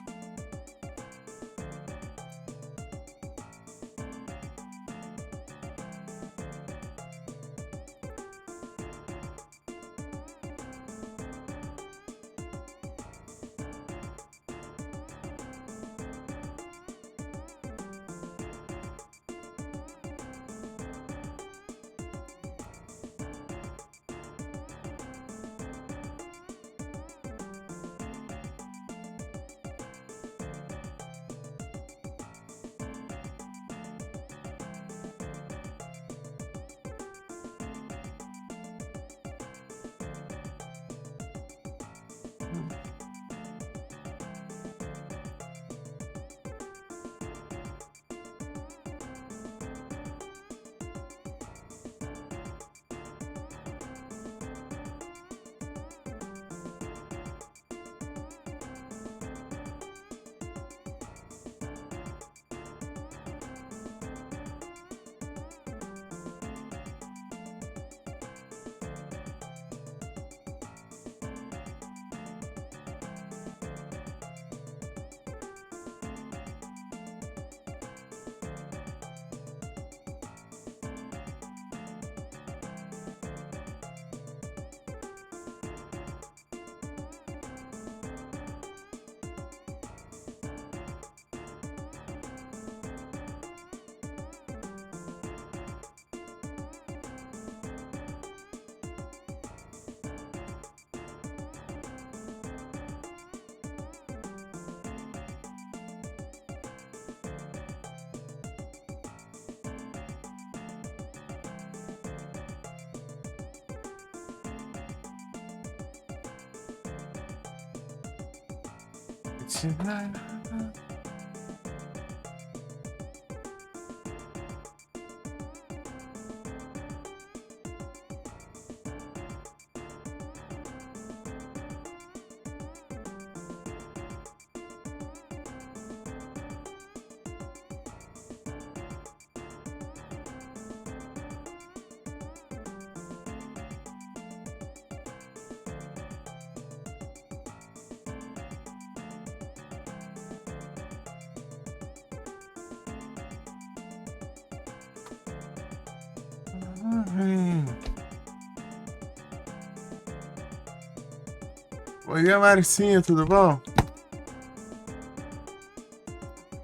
Oi, Marcinho, tudo bom?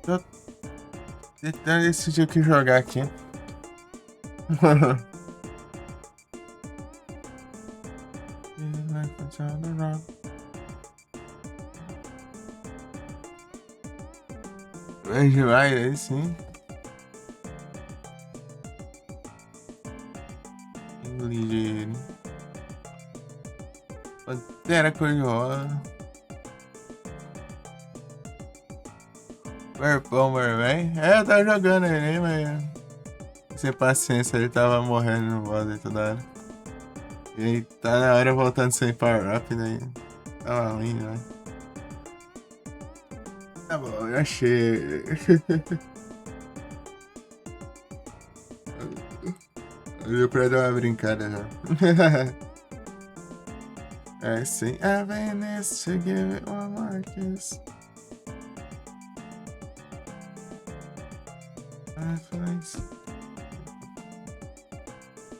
Tô tentando decidir o que jogar aqui. Vai, aí sim. Ligeiro. Pantera cor-de-rosa. Purple Merman. Eu tava jogando ele, mas sem paciência, ele tava morrendo no boss aí toda hora. E aí tá na hora voltando sem power up, daí tava ruim, né? Tá bom, eu achei. Deu pra dar uma brincada já. É sim. I Venice to give it one more kiss.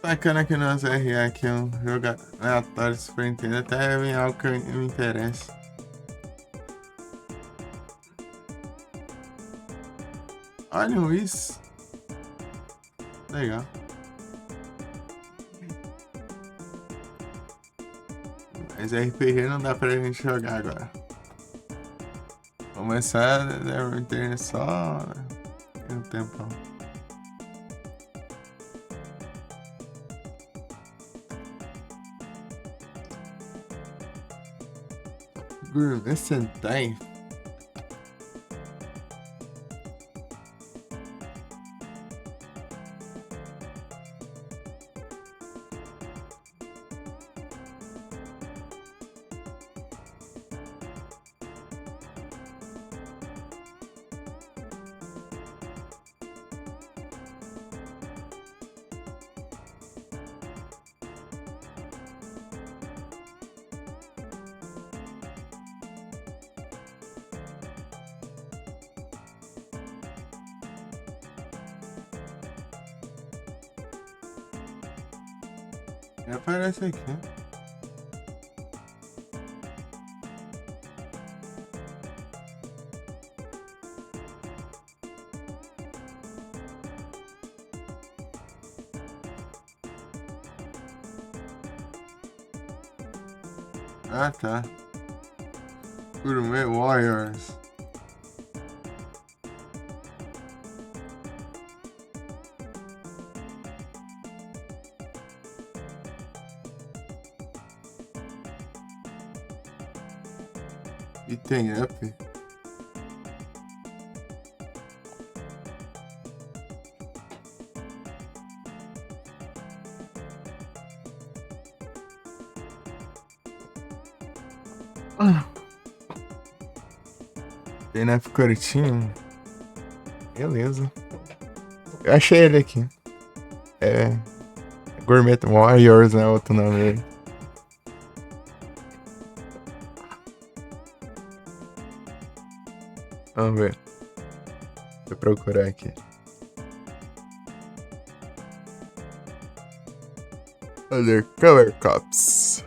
Bacana que nós RA aqui um jogo aleatório Super Nintendo, até vem algo que me interessa. Olha isso. Legal. Mas RPG não dá pra gente jogar agora. Começar a internet só tem um tempão. Gourmet Sentai. Aparece aqui. Ah, tá. Gourmet Warriors. E tem up. Tem up curtinho. Beleza. Eu achei ele aqui. É. Gourmet Warriors, né? Outro nome dele. Vamos ver. Deixa eu procurar aqui. Undercover Cops.